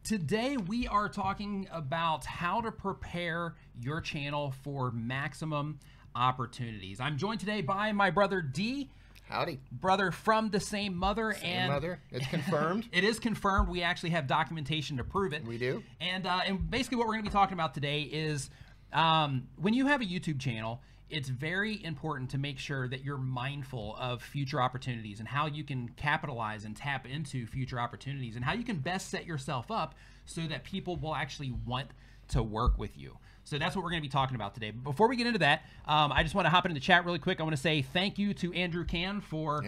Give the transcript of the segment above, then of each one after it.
Today we are talking about how to prepare your channel for maximum opportunities. I'm joined today by my brother Dee. Howdy. Brother from the same mother. Same mother. It's confirmed. It is confirmed. We actually have documentation to prove it. We do. And basically what we're going to be talking about today is when you have a YouTube channel, it's very important to make sure that you're mindful of future opportunities and how you can capitalize and tap into future opportunities and how you can best set yourself up so that people will actually want to work with you. So that's what we're going to be talking about today. But before we get into that, I just want to hop into the chat really quick. I want to say thank you to Andrew Can for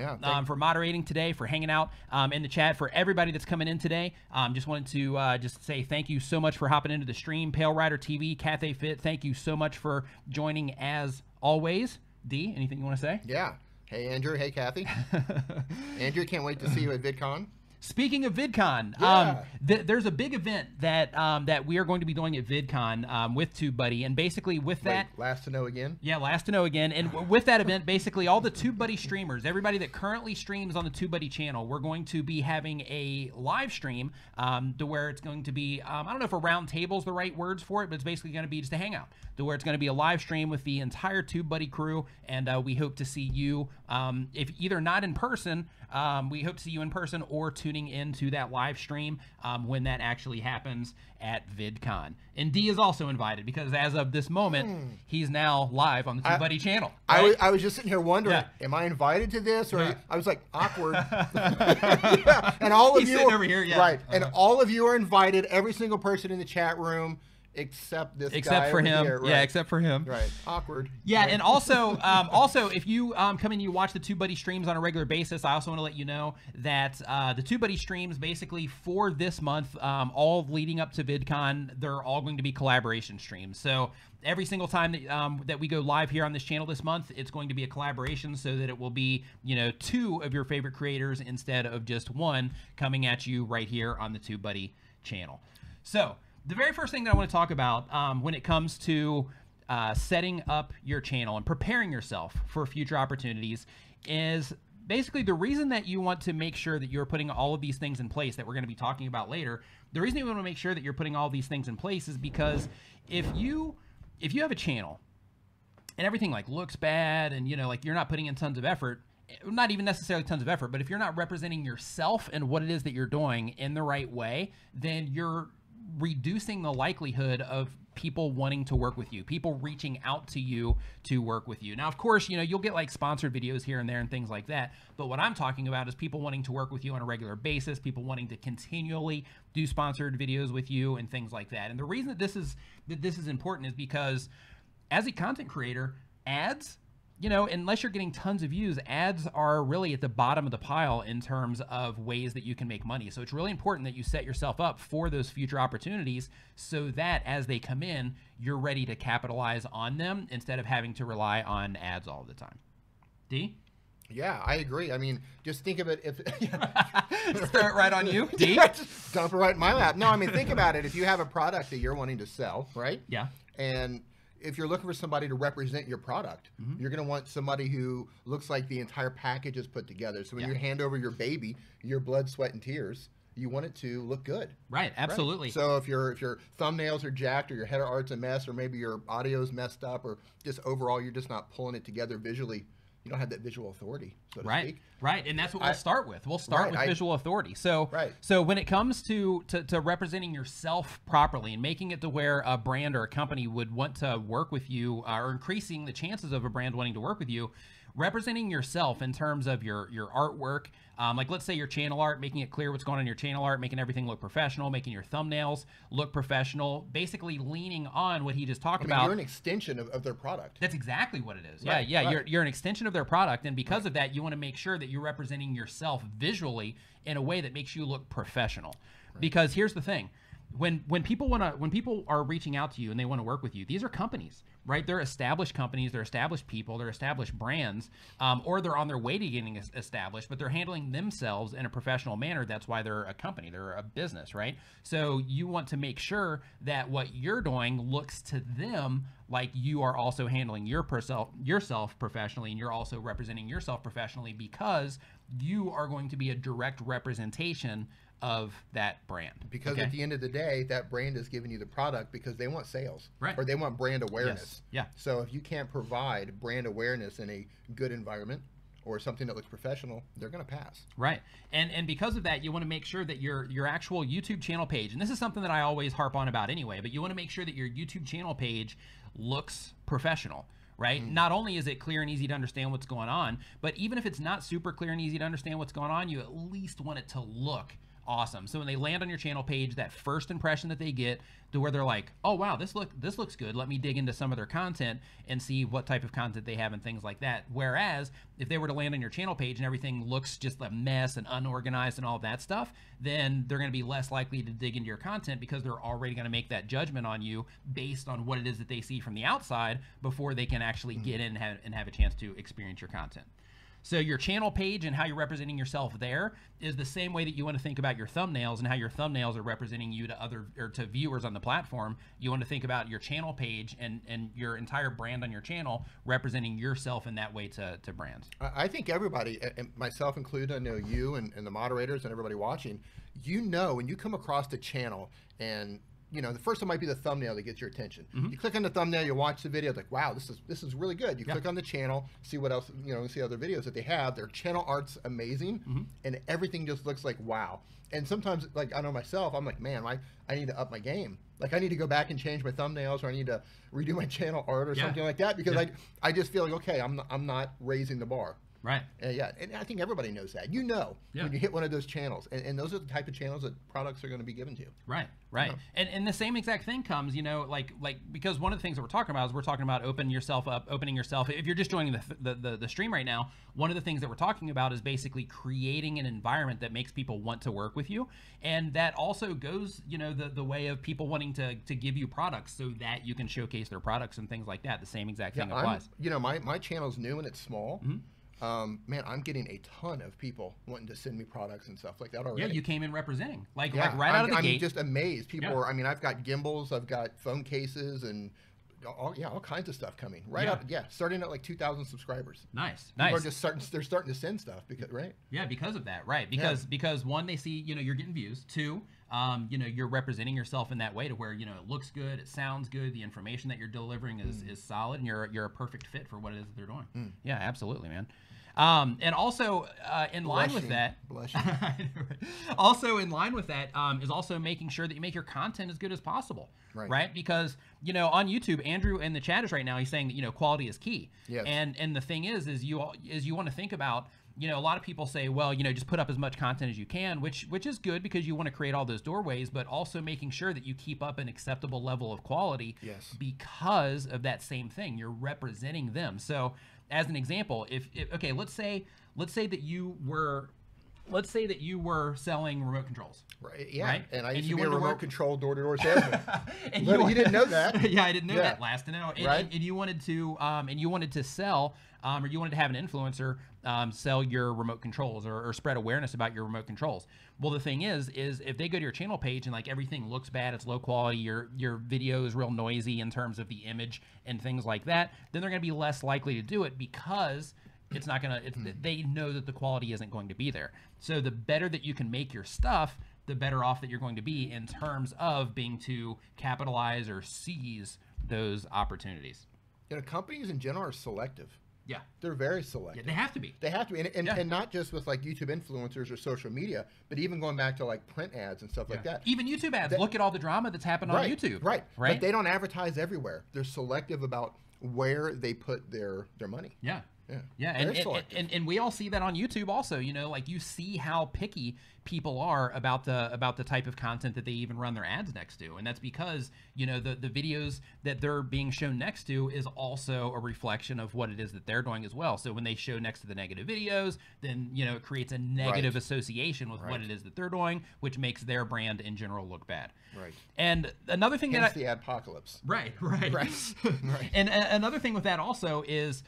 moderating today, for hanging out in the chat, for everybody that's coming in today. Just wanted to just say thank you so much for hopping into the stream. Pale Rider TV, Cathay Fit, thank you so much for joining as always. Dee, anything you want to say? Yeah. Hey, Andrew. Hey, Kathy. Andrew, can't wait to see you at VidCon. Speaking of VidCon, there's a big event that that we are going to be doing at VidCon with TubeBuddy, and basically with that, last to know again. Yeah, last to know again, and with that event, basically all the TubeBuddy streamers, everybody that currently streams on the TubeBuddy channel, we're going to be having a live stream to where it's going to be, I don't know if a round table is the right words for it, but it's basically going to be just a hangout, to where it's going to be a live stream with the entire TubeBuddy crew, and we hope to see you, if either not in person, we hope to see you in person or tuning into that live stream when that actually happens at VidCon. And Dee is also invited because as of this moment, he's now live on the TubeBuddy channel. Right? I was just sitting here wondering, am I invited to this? Or I was like, awkward. Yeah. And all of he's you sitting over here, right. And all of you are invited, every single person in the chat room. Except this guy for him. Here, right. Yeah, except for him. Right. Awkward. Yeah, and also, if you come in and you watch the TubeBuddy streams on a regular basis, I also want to let you know that the TubeBuddy streams, basically for this month, all leading up to VidCon, they're all going to be collaboration streams. So every single time that, that we go live here on this channel this month, it's going to be a collaboration so that it will be, you know, 2 of your favorite creators instead of just 1 coming at you right here on the TubeBuddy channel. So the very first thing that I want to talk about when it comes to setting up your channel and preparing yourself for future opportunities is basically the reason that you want to make sure that you're putting all of these things in place that we're going to be talking about later. The reason you want to make sure that you're putting all these things in place is because if you have a channel and everything like looks bad and, you know, like you're not putting in tons of effort, not even necessarily tons of effort, but if you're not representing yourself and what it is that you're doing in the right way, then you're reducing the likelihood of people wanting to work with you, people reaching out to you to work with you. Now, of course, you know, you'll get like sponsored videos here and there and things like that. But what I'm talking about is people wanting to work with you on a regular basis, people wanting to continually do sponsored videos with you and things like that. And the reason that this is important is because as a content creator, ads, you know, unless you're getting tons of views, ads are really at the bottom of the pile in terms of ways that you can make money. So it's really important that you set yourself up for those future opportunities so that as they come in, you're ready to capitalize on them instead of having to rely on ads all the time. Dee? Yeah, I agree. I mean, just think of it if throw it right on you, Dee. Yeah, just dump it right in my lap. No, I mean, think about it. If you have a product that you're wanting to sell, right? Yeah. And if you're looking for somebody to represent your product, you're going to want somebody who looks like the entire package is put together. So when you hand over your baby, your blood, sweat, and tears, you want it to look good. Right, absolutely. Right? So if your thumbnails are jacked or your header art's a mess or maybe your audio's messed up or just overall you're just not pulling it together visually, you don't have that visual authority, so to speak. Right, and that's what we'll start with. We'll start with visual authority. So, so when it comes to representing yourself properly and making it to where a brand or a company would want to work with you, or increasing the chances of a brand wanting to work with you, representing yourself in terms of your artwork, like let's say your channel art, making it clear what's going on in your channel art, making everything look professional, making your thumbnails look professional, basically leaning on what he just talked about. You're an extension of their product. That's exactly what it is. You're an extension of their product, and because of that, you want to make sure that you're representing yourself visually in a way that makes you look professional. Because here's the thing. When people are reaching out to you and they want to work with you, these are companies, right? They're established companies, they're established people, they're established brands, or they're on their way to getting established, but they're handling themselves in a professional manner. That's why they're a company, they're a business, right? So you want to make sure that what you're doing looks to them like you are also handling yourself professionally, and you're also representing yourself professionally, because you are going to be a direct representation of that brand. Because at the end of the day, that brand is giving you the product because they want sales, right? Or they want brand awareness. Yes. Yeah. So if you can't provide brand awareness in a good environment or something that looks professional, they're going to pass. Right. And because of that, you want to make sure that your actual YouTube channel page, and this is something that I always harp on about anyway, but you want to make sure that your YouTube channel page looks professional. Right? Not only is it clear and easy to understand what's going on, but even if it's not super clear and easy to understand what's going on, you at least want it to look awesome. So when they land on your channel page, that first impression that they get to where they're like, oh wow, this looks good. Let me dig into some of their content and see what type of content they have and things like that. Whereas if they were to land on your channel page and everything looks just a mess and unorganized and all that stuff, then they're going to be less likely to dig into your content because they're already going to make that judgment on you based on what it is that they see from the outside before they can actually get in and have a chance to experience your content. So your channel page and how you're representing yourself there is the same way that you want to think about your thumbnails and how your thumbnails are representing you to viewers on the platform. You want to think about your channel page and your entire brand on your channel representing yourself in that way to brands. I think everybody, and myself included, I know you and the moderators and everybody watching, when you come across the channel and the first one might be the thumbnail that gets your attention. You click on the thumbnail, you watch the video, it's like, wow, this is really good. You click on the channel, see what else, see other videos that they have. Their channel art's amazing, and everything just looks like wow. And sometimes, like I know myself, I'm like, man, I need to up my game. Like I need to go back and change my thumbnails, or I need to redo my channel art or something like that, because I just feel like, okay, I'm not raising the bar. Right. And I think everybody knows that. When you hit one of those channels, and those are the type of channels that products are going to be given to you. Right. And the same exact thing comes, like because one of the things that we're talking about is we're talking about opening yourself up. If you're just joining the stream right now, one of the things that we're talking about is basically creating an environment that makes people want to work with you, and that also goes, the way of people wanting to give you products so that you can showcase their products and things like that. The same exact thing applies. My channel's new and it's small. Man, I'm getting a ton of people wanting to send me products and stuff like that already. Yeah, you came in representing, like right out of the gate. I'm just amazed. People are. I mean, I've got gimbals, I've got phone cases, and all kinds of stuff coming starting at like 2,000 subscribers. Nice. People are just starting to send stuff because because of that, right? Because one, they see you're getting views. Two, you're representing yourself in that way to where it looks good, it sounds good, the information that you're delivering is solid, and you're a perfect fit for what it is that they're doing. Yeah, absolutely, man. And also in line with that, also in line with that is also making sure that you make your content as good as possible, right? Because on YouTube, Andrew in the chat is right now, he's saying that quality is key. Yes. And the thing is you want to think about. A lot of people say, well, just put up as much content as you can, which is good because you want to create all those doorways, but also making sure that you keep up an acceptable level of quality because of that same thing. You're representing them. So as an example, okay, let's say that you were selling remote controls. Right. Yeah. Right? And I used to be a remote control door-to-door salesman. And you didn't know that. Yeah, I didn't know that last to know. And you wanted to sell, or you wanted to have an influencer sell your remote controls or spread awareness about your remote controls. Well, the thing is if they go to your channel page and like everything looks bad, it's low quality, your video is real noisy in terms of the image and things like that, then they're going to be less likely to do it because it's not gonna. They know that the quality isn't going to be there. So the better that you can make your stuff, the better off that you're going to be in terms of being to capitalize or seize those opportunities. Companies in general are selective. Yeah, they're very selective. Yeah, they have to be. They have to be, and not just with like YouTube influencers or social media, but even going back to like print ads and stuff like that. Even YouTube ads. Look at all the drama that's happened on YouTube. Right. But they don't advertise everywhere. They're selective about where they put their money. Yeah. And we all see that on YouTube also, like you see how picky people are about the type of content that they even run their ads next to. And that's because, the videos that they're being shown next to is also a reflection of what it is that they're doing as well. So when they show next to the negative videos, then, it creates a negative association with what it is that they're doing, which makes their brand in general look bad. Right. And another thing the adpocalypse. Right. And another thing with that also is,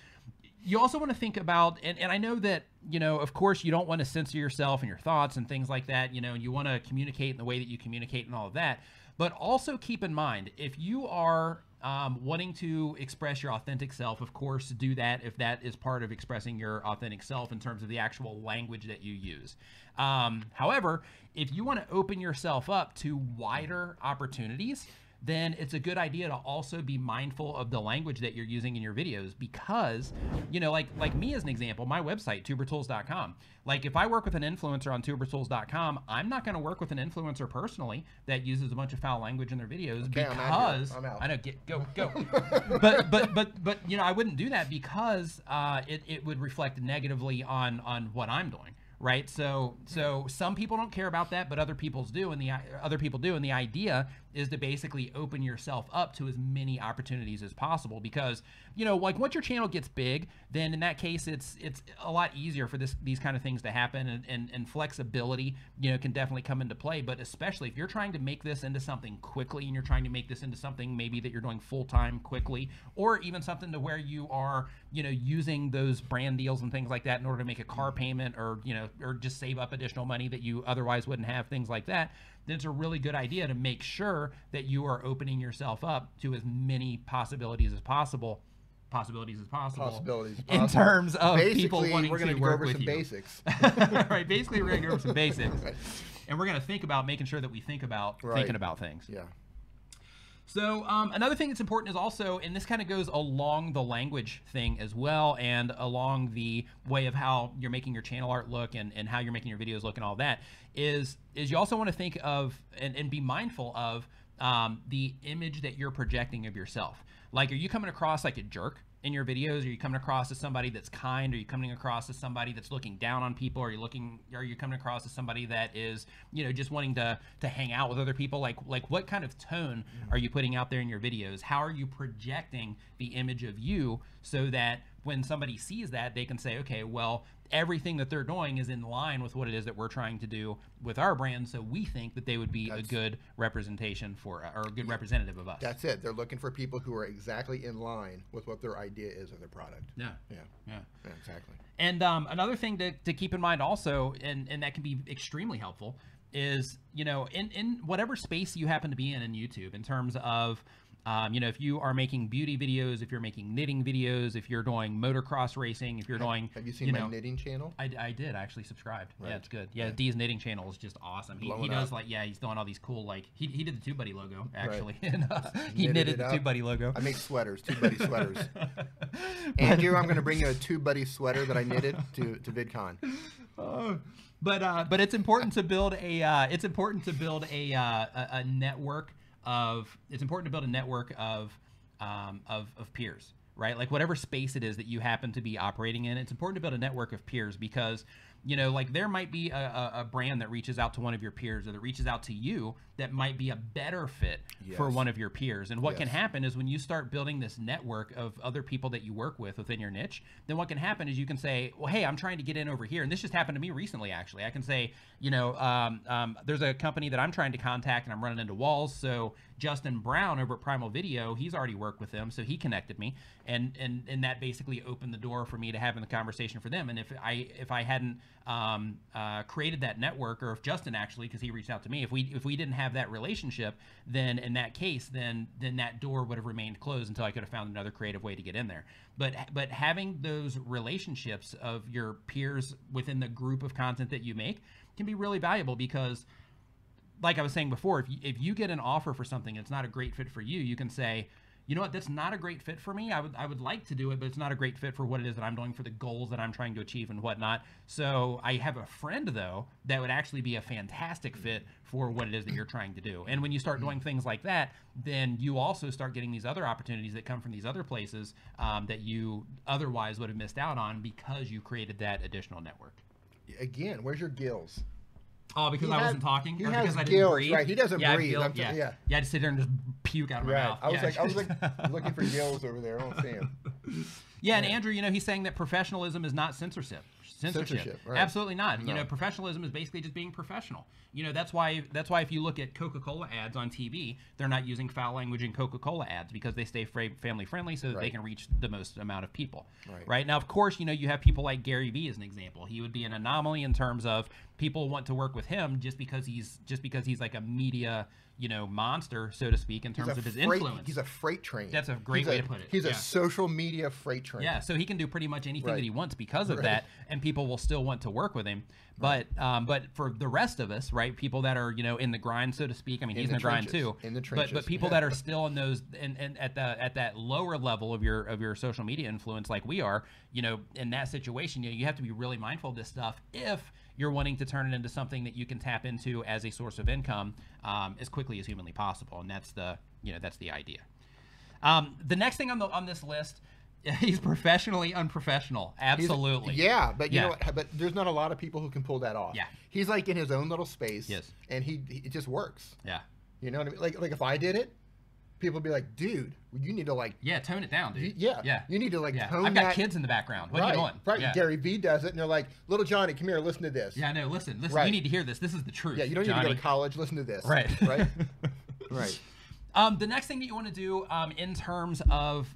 you also want to think about, and I know that, of course, you don't want to censor yourself and your thoughts and things like that, and you want to communicate in the way that you communicate and all of that. But also keep in mind, if you are wanting to express your authentic self, of course, do that if that is part of expressing your authentic self in terms of the actual language that you use. However, if you want to open yourself up to wider opportunities, then it's a good idea to also be mindful of the language that you're using in your videos, because, you know, like me as an example, my website, tubertools.com, like if I work with an influencer on tubertools.com, I'm not going to work with an influencer personally that uses a bunch of foul language in their videos, okay, because I'm out. I know, go. but you know, I wouldn't do that because it would reflect negatively on what I'm doing. Right, so some people don't care about that, but other people do, and the idea is to basically open yourself up to as many opportunities as possible, because, you know, like once your channel gets big, then in that case it's a lot easier for these kind of things to happen, and flexibility, you know, can definitely come into play. But especially if you're trying to make this into something quickly, and you're trying to make this into something maybe that you're doing full-time quickly, or even something to where you are, you know, using those brand deals and things like that in order to make a car payment, or, you know, or just save up additional money that you otherwise wouldn't have, things like that, then it's a really good idea to make sure that you are opening yourself up to as many possibilities as possible. In terms of basically, people wanting we're to gonna work go over with some you. basics. Right, basically we're going to go over some basics. Right. And we're going to think about making sure that we think about thinking about things. Yeah. So another thing that's important is also, and this kind of goes along the language thing as well, and along the way of how you're making your channel art look, and how you're making your videos look and all that, is you also want to think of and be mindful of the image that you're projecting of yourself. Like, are you coming across like a jerk in your videos? Are you coming across as somebody that's kind? Are you coming across as somebody that's looking down on people? Are you coming across as somebody that is, you know, just wanting to hang out with other people? Like what kind of tone are you putting out there in your videos? How are you projecting the image of you so that when somebody sees that, they can say, okay, well, everything that they're doing is in line with what it is that we're trying to do with our brand, so we think that they would be a good representation for, or a good representative of us. That's it. They're looking for people who are exactly in line with what their idea is of their product. Yeah, exactly. And another thing to keep in mind also, and that can be extremely helpful, is, you know, in whatever space you happen to be in YouTube, in terms of, you know, if you are making beauty videos, if you're making knitting videos, if you're doing motocross racing, if you're doing... Have you seen my knitting channel? I did. I actually subscribed. Right. Yeah, it's good. Yeah, yeah. Dee's knitting channel is just awesome. He does, like, yeah, he's doing all these cool, like, he did the TubeBuddy logo, actually. Right. And, he knitted the TubeBuddy logo. I make sweaters, TubeBuddy sweaters. Andrew, I'm going to bring you a TubeBuddy sweater that I knitted to VidCon. But it's important to build a network of peers, right? Like whatever space it is that you happen to be operating in, it's important to build a network of peers, because, you know, like there might be a brand that reaches out to one of your peers, or that reaches out to you, that might be a better fit for one of your peers. And what can happen is when you start building this network of other people that you work with within your niche, then what can happen is you can say, well, hey, I'm trying to get in over here. And this just happened to me recently, actually. I can say, you know, there's a company that I'm trying to contact, and I'm running into walls. So Justin Brown over at Primal Video, he's already worked with them, so he connected me, and that basically opened the door for me to having the conversation for them. And if I hadn't created that network, or if Justin actually, because he reached out to me, if we didn't have that relationship, then in that case, then that door would have remained closed until I could have found another creative way to get in there. But having those relationships of your peers within the group of content that you make can be really valuable, because, like I was saying before, if you get an offer for something and it's not a great fit for you, you can say, you know what, that's not a great fit for me. I would like to do it, but it's not a great fit for what it is that I'm doing, for the goals that I'm trying to achieve and whatnot. So I have a friend, though, that would actually be a fantastic fit for what it is that you're trying to do. And when you start doing things like that, then you also start getting these other opportunities that come from these other places that you otherwise would have missed out on, because you created that additional network. Again, where's your gills? Oh, because I wasn't talking? He or has because I didn't gills, breathe? right? He doesn't breathe. Yeah, I just sit there and just puke out of my mouth. I was like looking for gills over there. I don't see him. Yeah, and Andrew, you know, he's saying that professionalism is not censorship. Right. Absolutely not. No. You know, professionalism is basically just being professional. You know, that's why if you look at Coca-Cola ads on TV, they're not using foul language in Coca-Cola ads, because they stay family friendly, so that they can reach the most amount of people. Right. Now, of course, you know, you have people like Gary Vee as an example. He would be an anomaly in terms of people want to work with him just because he's like a media, monster, so to speak, in terms of his influence. He's a freight train. That's a great way to put it. He's a social media freight train. Yeah, so he can do pretty much anything that he wants because of that, and people will still want to work with him. But for the rest of us, right, people that are in the grind, so to speak. I mean, he's in the grind too. In the trenches. But people that are still in those and at that lower level of your social media influence, like we are, in that situation, you have to be really mindful of this stuff if you're wanting to turn it into something that you can tap into as a source of income as quickly as humanly possible, and that's the idea. The next thing on this list. He's professionally unprofessional. Absolutely. But you know what? But there's not a lot of people who can pull that off. Yeah. He's like in his own little space. Yes. And it just works. Yeah. You know what I mean? Like if I did it, people would be like, dude, you need to tone it down, dude. Yeah. You need to tone I've got kids in the background. What are you doing? Right. Yeah. Gary Vee does it, and they're like, little Johnny, come here, listen to this. Yeah, no, listen. Right. You need to hear this. This is the truth. Yeah, you don't need to go to college. Listen to this. Right. Right. Right. The next thing that you want to do in terms of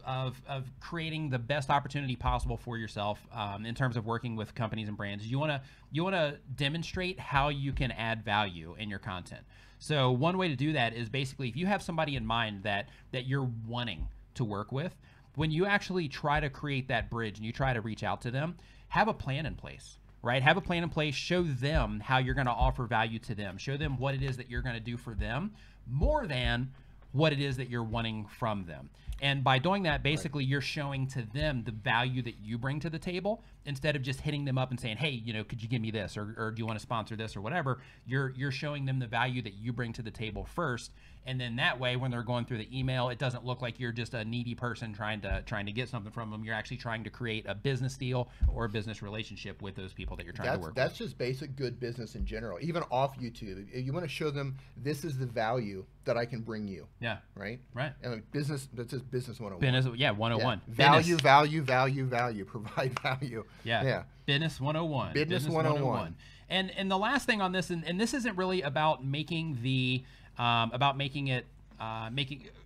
creating the best opportunity possible for yourself in terms of working with companies and brands is you want to demonstrate how you can add value in your content. So one way to do that is basically if you have somebody in mind that you're wanting to work with, when you actually try to create that bridge and you try to reach out to them, have a plan in place. Right? Have a plan in place. Show them how you're going to offer value to them. Show them what it is that you're going to do for them more than what it is that you're wanting from them. And by doing that, basically you're showing to them the value that you bring to the table instead of just hitting them up and saying, hey, could you give me this or do you want to sponsor this or whatever. You're showing them the value that you bring to the table first. And then that way, when they're going through the email, it doesn't look like you're just a needy person trying to get something from them. You're actually trying to create a business deal or a business relationship with those people that you're trying to work with. That's just basic good business in general. Even off YouTube, you want to show them this is the value that I can bring you. Yeah. Right. Right. And business. That's just business 101. Business. Yeah. 101. Yeah. Value. Provide value. Yeah. Yeah. Business 101. Business 101. And the last thing on this, and this isn't really about making the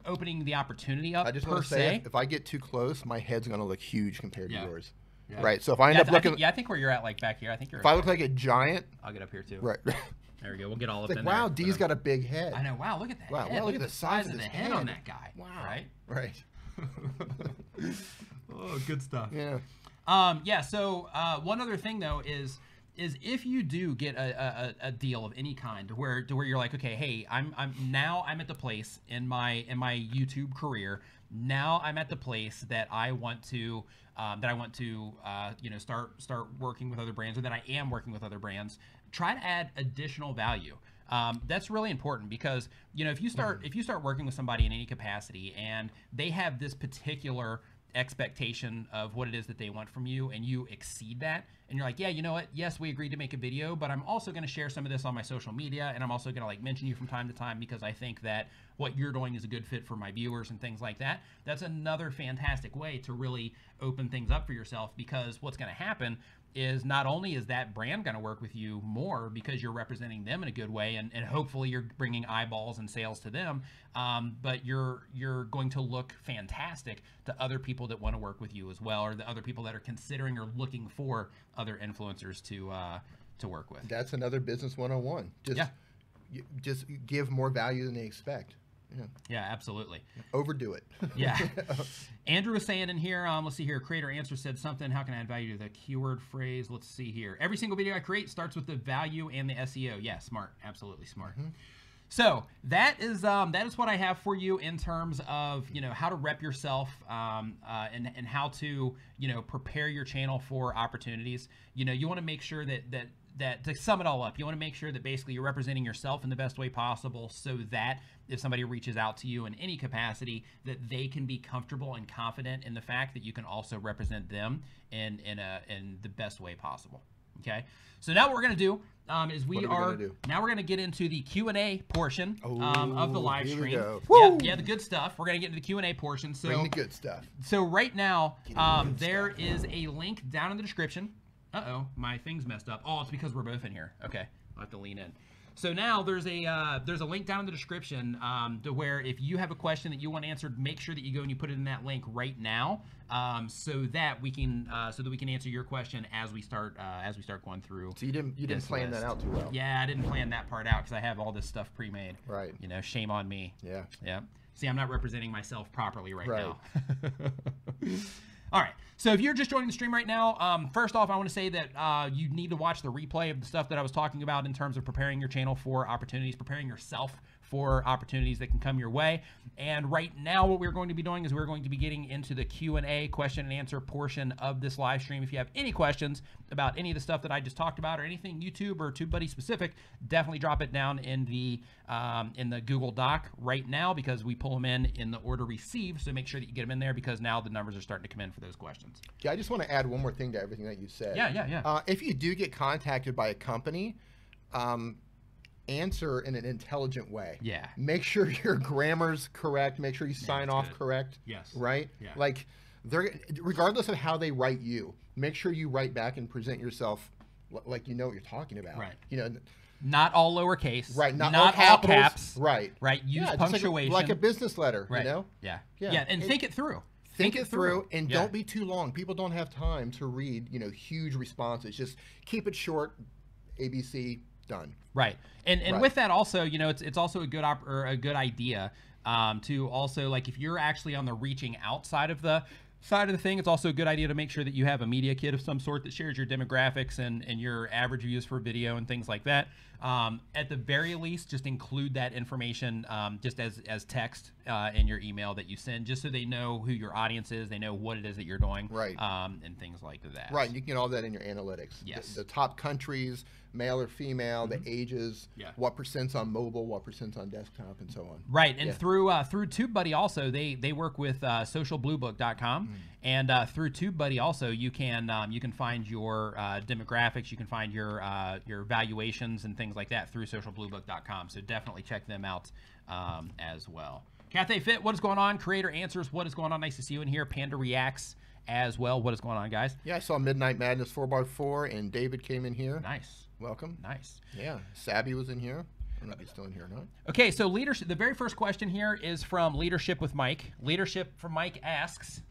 opening the opportunity up. I just want to say, if I get too close, my head's going to look huge compared to yours. Yeah. Right. So if I end up looking, I think where you're at, like back here, I think you're. If I look like a giant, I'll get up here too. Right. There we go. We'll get all up in there. Wow, Dee's got a big head. I know. Wow, look at that. Wow, head. look at the size of the his head on that guy. Wow. Right. Right. Oh, good stuff. Yeah. Yeah. So one other thing though is if you do get a deal of any kind where you're like, okay, hey, I'm at the place in my YouTube career. Now I'm at the place that I want to start working with other brands, or that I am working with other brands. Try to add additional value. That's really important because if you start working with somebody in any capacity and they have this particular expectation of what it is that they want from you and you exceed that and you're like, yeah, you know what, yes, we agreed to make a video, but I'm also going to share some of this on my social media, and I'm also going to mention you from time to time because I think that what you're doing is a good fit for my viewers and things like that. That's another fantastic way to really open things up for yourself, because what's going to happen is not only is that brand going to work with you more because you're representing them in a good way, and hopefully you're bringing eyeballs and sales to them, but you're going to look fantastic to other people that want to work with you as well, or the other people that are considering or looking for other influencers to work with. That's another business 101. Just give more value than they expect. Yeah, absolutely. Overdo it. Yeah. Andrew was saying in here, let's see here, creator answer said something, how can I add value to the keyword phrase? Let's see here. Every single video I create starts with the value and the SEO. Yeah, smart. Absolutely smart. Mm-hmm. So that is what I have for you in terms of how to rep yourself and how to prepare your channel for opportunities. You want to make sure that to sum it all up, you want to make sure that basically you're representing yourself in the best way possible, so that if somebody reaches out to you in any capacity, that they can be comfortable and confident in the fact that you can also represent them in the best way possible. Okay, so now what we're gonna do is we're gonna get into the Q&A portion of the live stream. Yeah, the good stuff. We're gonna get into the Q&A portion. So bring the good stuff. So right now, there is a link down in the description. Uh-oh, my thing's messed up. Oh, it's because we're both in here. Okay, I'll have to lean in. So now there's a link down in the description to where if you have a question that you want answered, make sure that you go and you put it in that link right now, so that we can answer your question as we start going through. So you didn't plan that out too well. Yeah, I didn't plan that part out because I have all this stuff pre-made. Right. You know, shame on me. Yeah. Yeah. See, I'm not representing myself properly right now. All right. So if you're just joining the stream right now, first off, I want to say that you need to watch the replay of the stuff that I was talking about in terms of preparing your channel for opportunities, preparing yourself for opportunities that can come your way. And right now what we're going to be doing is we're going to be getting into the Q&A, question and answer portion of this live stream. If you have any questions about any of the stuff that I just talked about or anything YouTube or TubeBuddy specific, definitely drop it down in the Google Doc right now, because we pull them in the order received. So make sure that you get them in there, because now the numbers are starting to come in for those questions. Yeah, I just want to add one more thing to everything that you said. Yeah. If you do get contacted by a company, answer in an intelligent way. Yeah. Make sure your grammar's correct. Make sure you sign off correct. Yes. Right? Yeah. Like, regardless of how they write you, make sure you write back and present yourself like you know what you're talking about. Right. You know, not all lowercase. Right. Not all capitals. caps. Right. Right. Use punctuation. Like a business letter, right. you know? Yeah. And think it through. Think it through, and don't be too long. People don't have time to read, you know, huge responses. Just keep it short, ABC, done. Right. And with that also, you know, it's also a good idea to also, like, if you're actually on the reaching outside of the thing, it's also a good idea to make sure that you have a media kit of some sort that shares your demographics and your average views for video and things like that. At the very least, just include that information just as text in your email that you send, just so they know who your audience is, they know what it is that you're doing, right, and things like that. Right, you can get all that in your analytics. Yes. The top countries, male or female, the ages, what percent's on mobile, what percent's on desktop, and so on. Right, and through TubeBuddy also, they work with socialbluebook.com, and through TubeBuddy also you can find your demographics, you can find your valuations and things like that through socialbluebook.com. So definitely check them out as well. Cathay Fit, what is going on? Creator Answers, what is going on? Nice to see you in here. Panda Reacts as well. What is going on, guys? Yeah, I saw Midnight Madness 4x4, and David came in here. Nice. Welcome. Nice. Yeah, Sabby was in here. I don't know if he's still in here or not. Okay, so leadership. The very first question here is from Leadership with Mike. Leadership from Mike asks,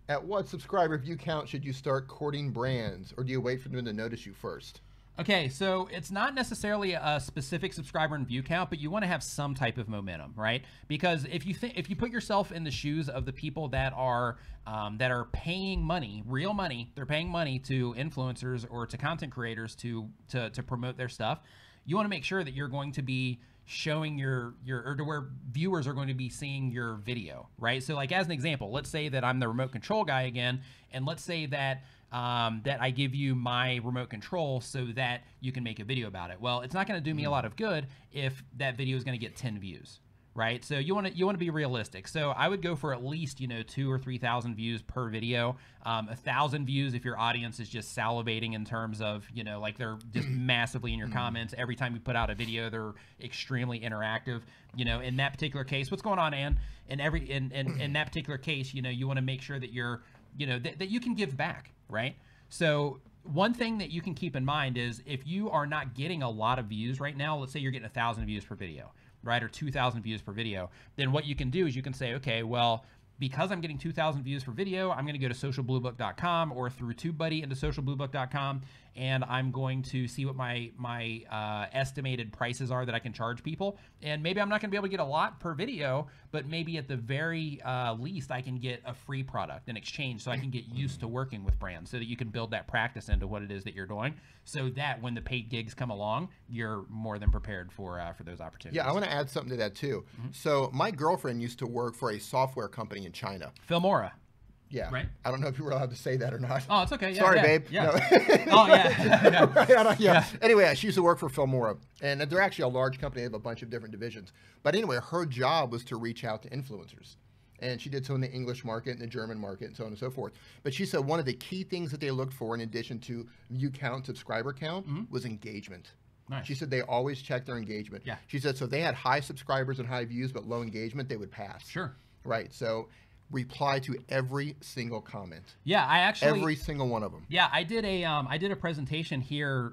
at what subscriber view count should you start courting brands, or do you wait for them to notice you first? Okay, so it's not necessarily a specific subscriber and view count, but you want to have some type of momentum, right? Because if you put yourself in the shoes of the people that are paying money, real money, they're paying money to influencers or to content creators to promote their stuff, you want to make sure that you're going to be showing or to where viewers are going to be seeing your video, right? So like as an example, let's say that I'm the remote control guy again, and let's say that that I give you my remote control so that you can make a video about it. Well, it's not going to do me a lot of good if that video is going to get 10 views, right? So you want to be realistic. So I would go for at least, you know, 2,000 or 3,000 views per video. 1,000 views if your audience is just salivating in terms of, you know, like they're just massively in your comments. Every time you put out a video, they're extremely interactive. You know, in that particular case, what's going on, Ann? In that particular case, you know, you want to make sure that you're, you know, that you can give back, right? So one thing that you can keep in mind is if you are not getting a lot of views right now, let's say you're getting 1,000 views per video, right? Or 2,000 views per video, then what you can do is you can say, okay, well, because I'm getting 2,000 views per video, I'm going to go to socialbluebook.com or through TubeBuddy into socialbluebook.com, and I'm going to see what my estimated prices are that I can charge people. And maybe I'm not going to be able to get a lot per video, but maybe at the very least I can get a free product in exchange, so I can get used to working with brands, so that you can build that practice into what it is that you're doing, so that when the paid gigs come along, you're more than prepared for those opportunities. Yeah, I want to add something to that too. So my girlfriend used to work for a software company in China. Filmora. Yeah. Right. I don't know if you were allowed to say that or not. Oh, it's okay. Yeah, Sorry, yeah, babe. Yeah. No. Oh, yeah. Yeah. Anyway, she used to work for Filmora, and they're actually a large company. They have a bunch of different divisions. But anyway, her job was to reach out to influencers. And she did so in the English market and the German market and so on and so forth. But she said one of the key things that they looked for in addition to view count, subscriber count, was engagement. Nice. She said they always check their engagement. Yeah. She said so if they had high subscribers and high views but low engagement, they would pass. Sure. Right. So reply to every single comment. Yeah, I actually every single one of them. Yeah, I did a presentation here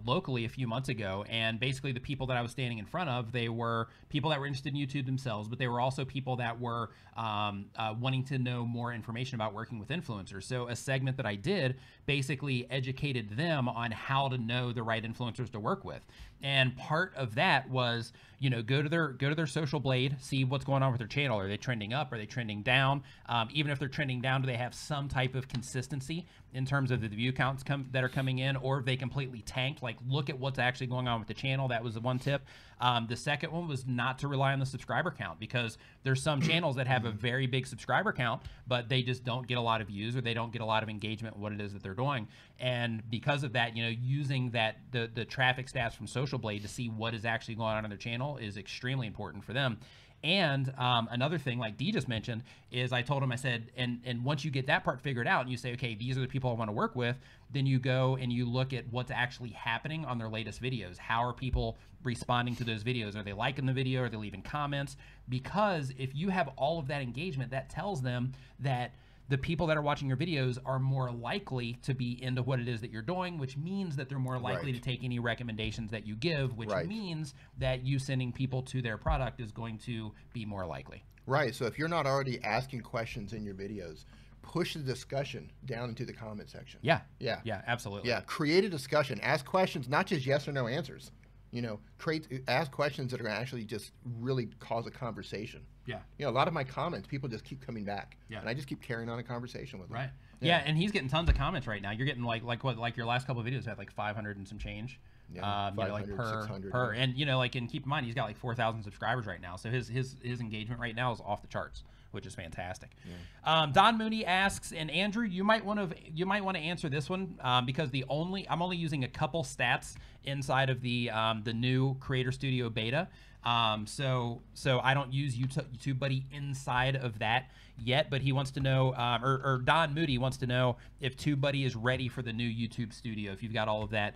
locally a few months ago, and basically the people that I was standing in front of, they were people that were interested in YouTube themselves, but they were also people that were wanting to know more information about working with influencers. So a segment that I did basically educated them on how to know the right influencers to work with. And part of that was, you know, go to their social blade, see what's going on with their channel. Are they trending up? Are they trending down? Even if they're trending down, do they have some type of consistency in terms of the view counts that are coming in, or if they completely tanked? Like, look at what's actually going on with the channel. That was the one tip. The second one was not to rely on the subscriber count, because there's some channels that have a very big subscriber count, but they just don't get a lot of views, or they don't get a lot of engagement with what it is that they're doing. And because of that, you know, using that the traffic stats from Social Blade to see what is actually going on their channel is extremely important for them. And another thing, like Dee just mentioned, is I told him, I said, and once you get that part figured out and you say, okay, these are the people I want to work with, then you go and you look at what's actually happening on their latest videos. How are people responding to those videos? Are they liking the video? Are they leaving comments? Because if you have all of that engagement, that tells them that the people that are watching your videos are more likely to be into what it is that you're doing, which means that they're more likely to take any recommendations that you give, which means that you sending people to their product is going to be more likely. Right. So if you're not already asking questions in your videos, push the discussion down into the comment section. Yeah. Yeah. Yeah, absolutely. Yeah. Create a discussion. Ask questions, not just yes or no answers. You know, ask questions that are going to actually just really cause a conversation. Yeah. You know, a lot of my comments, people just keep coming back. Yeah. And I just keep carrying on a conversation with them. Right. Yeah, and he's getting tons of comments right now. You're getting like your last couple of videos had like 500 and some change. Yeah, 500, you know, like 600. per, and you know, like, and keep in mind he's got like 4,000 subscribers right now, so his engagement right now is off the charts, which is fantastic. Yeah. Don Mooney asks, and Andrew, you might want to answer this one because I'm only using a couple stats inside of the new Creator Studio beta. So I don't use TubeBuddy inside of that yet, but he wants to know, or Don Moody wants to know if TubeBuddy is ready for the new YouTube Studio, if you've got all of that,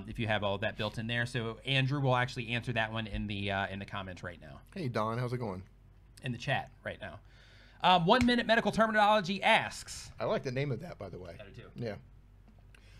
if you have all of that built in there. So Andrew will actually answer that one in the comments right now. Hey Don, how's it going? In the chat right now. 1 Minute Medical Terminology asks. I like the name of that, by the way. I do too. Yeah.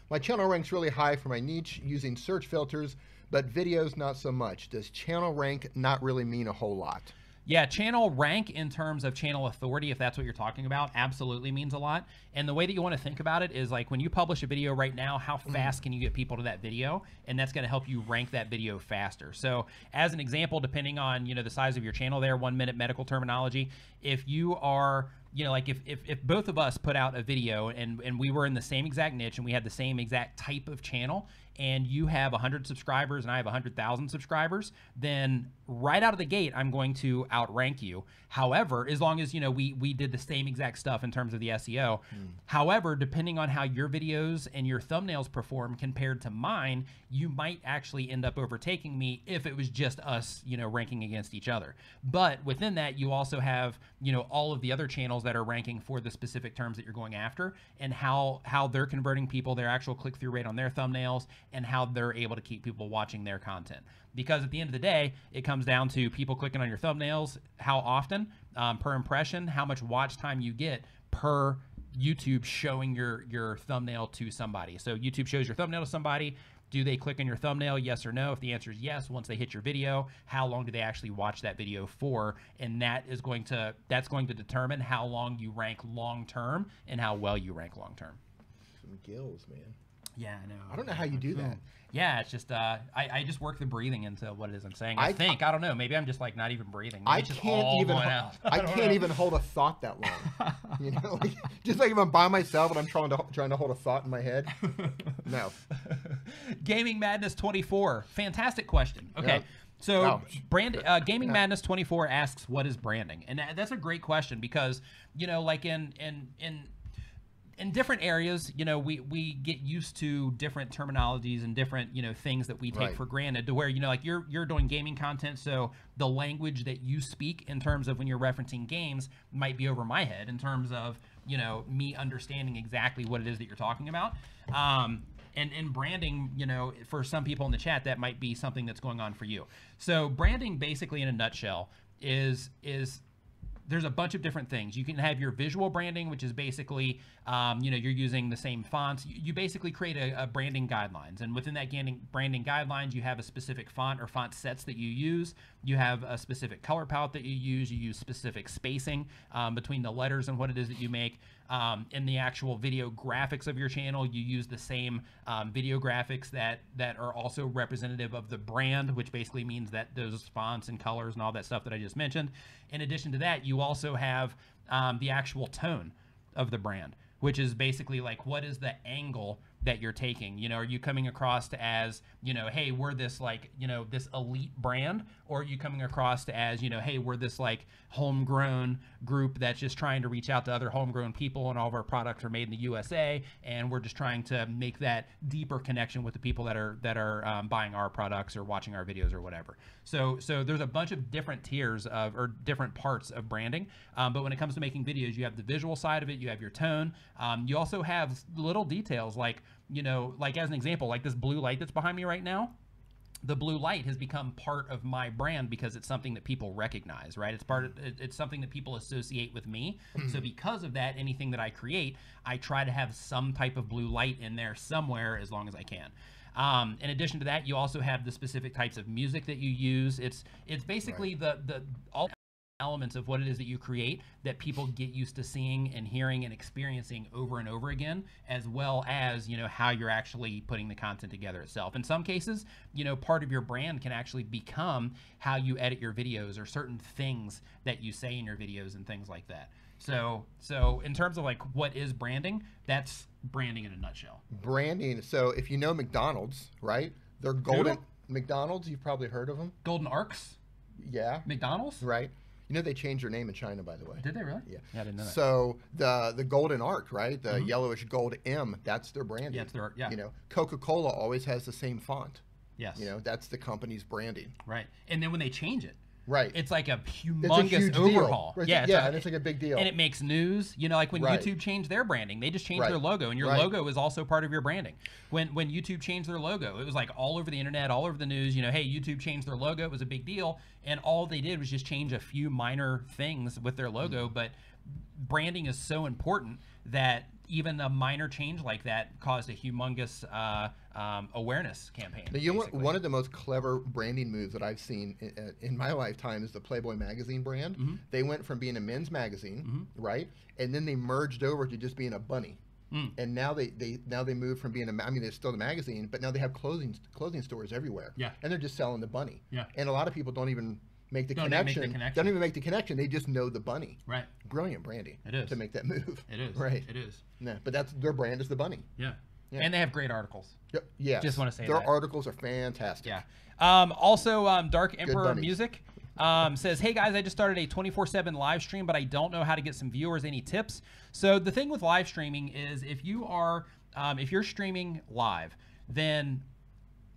My channel ranks really high for my niche using search filters, but videos not so much. Does channel rank not really mean a whole lot? Yeah, channel rank in terms of channel authority, if that's what you're talking about, absolutely means a lot. And the way that you want to think about it is like when you publish a video right now, how fast can you get people to that video? And that's going to help you rank that video faster. So as an example, depending on, you know, the size of your channel there, 1 Minute Medical Terminology, if you are, you know, like if both of us put out a video and we were in the same exact niche and we had the same exact type of channel, and you have 100 subscribers and I have 100,000 subscribers, then right out of the gate, I'm going to outrank you. However, as long as, you know, we did the same exact stuff in terms of the SEO. However, depending on how your videos and your thumbnails perform compared to mine, you might actually end up overtaking me if it was just us, you know, ranking against each other. But within that, you also have, you know, all of the other channels that are ranking for the specific terms that you're going after, and how they're converting people, their actual click-through rate on their thumbnails, and how they're able to keep people watching their content. Because at the end of the day, it comes down to people clicking on your thumbnails, how often, per impression, how much watch time you get per YouTube showing your thumbnail to somebody. So YouTube shows your thumbnail to somebody. Do they click on your thumbnail, yes or no? If the answer is yes, once they hit your video, how long do they actually watch that video for? And that's going to determine how long you rank long term and how well you rank long term. Some gills, man. Yeah, I know. I don't know how you do that. Yeah, it's just I just work the breathing into what it is I'm saying. I don't know. Maybe I'm just like not even breathing. Maybe I can't even hold a thought that long. You know, like, just like if I'm by myself and I'm trying to hold a thought in my head. No. Gaming Madness 24. Fantastic question. Okay. Yep. So Gaming Madness 24 asks, what is branding? And that's a great question because, you know, like in different areas, you know, we get used to different terminologies and different, you know, things that we take for granted, to where, you know, like you're doing gaming content, so the language that you speak in terms of when you're referencing games might be over my head in terms of, you know, me understanding exactly what it is that you're talking about. And branding, you know, for some people in the chat, that might be something that's going on for you. So branding, basically in a nutshell, is there's a bunch of different things. You can have your visual branding, which is basically, you know, you're using the same fonts. You basically create a branding guidelines, and within that branding guidelines, you have a specific font or font sets that you use. You have a specific color palette that you use specific spacing between the letters and what it is that you make. In the actual video graphics of your channel, you use the same video graphics that are also representative of the brand, which basically means that those fonts and colors and all that stuff that I just mentioned. In addition to that, you also have the actual tone of the brand, which is basically like, what is the angle that you're taking? You know, are you coming across to as, you know, hey, we're this like, you know, this elite brand, or are you coming across to as, you know, hey, we're this like homegrown group that's just trying to reach out to other homegrown people, and all of our products are made in the USA, and we're just trying to make that deeper connection with the people that are buying our products or watching our videos or whatever. So there's a bunch of different tiers of, or different parts of branding. But when it comes to making videos, you have the visual side of it, you have your tone. You also have little details like, you know, like as an example, like this blue light that's behind me right now. The blue light has become part of my brand because it's something that people recognize, right? It's something that people associate with me. So because of that, anything that I create, I try to have some type of blue light in there somewhere as long as I can. In addition to that, you also have the specific types of music that you use. It's basically the all elements of what it is that you create that people get used to seeing and hearing and experiencing over and over again, as well as, you know, how you're actually putting the content together itself. In some cases, you know, part of your brand can actually become how you edit your videos, or certain things that you say in your videos and things like that. So in terms of like what is branding, that's branding in a nutshell. Branding. So if you know McDonald's, right? They're golden. Noodle? McDonald's, you've probably heard of them. Golden Arcs? Yeah. McDonald's? Right. You know they changed their name in China, by the way. Did they really? Yeah. Yeah, I didn't know that. So the golden arc, right? The yellowish gold M, that's their branding. Yeah, it's their, yeah. You know, Coca-Cola always has the same font. Yes. You know, that's the company's branding. Right. And then when they change it, right, it's like a humongous huge overhaul. deal. Yeah, and it's like a big deal. And it makes news. You know, like when Right. YouTube changed their branding, they just changed Right. their logo, and your Right. logo is also part of your branding. When YouTube changed their logo, it was like all over the internet, all over the news. You know, hey, YouTube changed their logo. It was a big deal, and all they did was just change a few minor things with their logo. But branding is so important that even a minor change like that caused a humongous awareness campaign. Now, you know what, one of the most clever branding moves that I've seen in my lifetime is the Playboy magazine brand. They went from being a men's magazine, right, and then they merged over to just being a bunny. And now they moved from being I mean, they're still the magazine, but now they have clothing stores everywhere. Yeah. And they're just selling the bunny. Yeah. And a lot of people don't even make the Don't connection. even make the connection. Don't even make the connection. They just know the bunny. Right. Brilliant branding. It is. To make that move. It is. Right. It is. Yeah, but that's their brand is the bunny. Yeah. Yeah. And they have great articles. Yep. Yes. Just want to say their that. articles are fantastic. Yeah. Also, Dark Emperor bunnies. Music says, hey guys, I just started a 24/7 live stream, but I don't know how to get some viewers. Any tips? So the thing with live streaming is if you're streaming live, then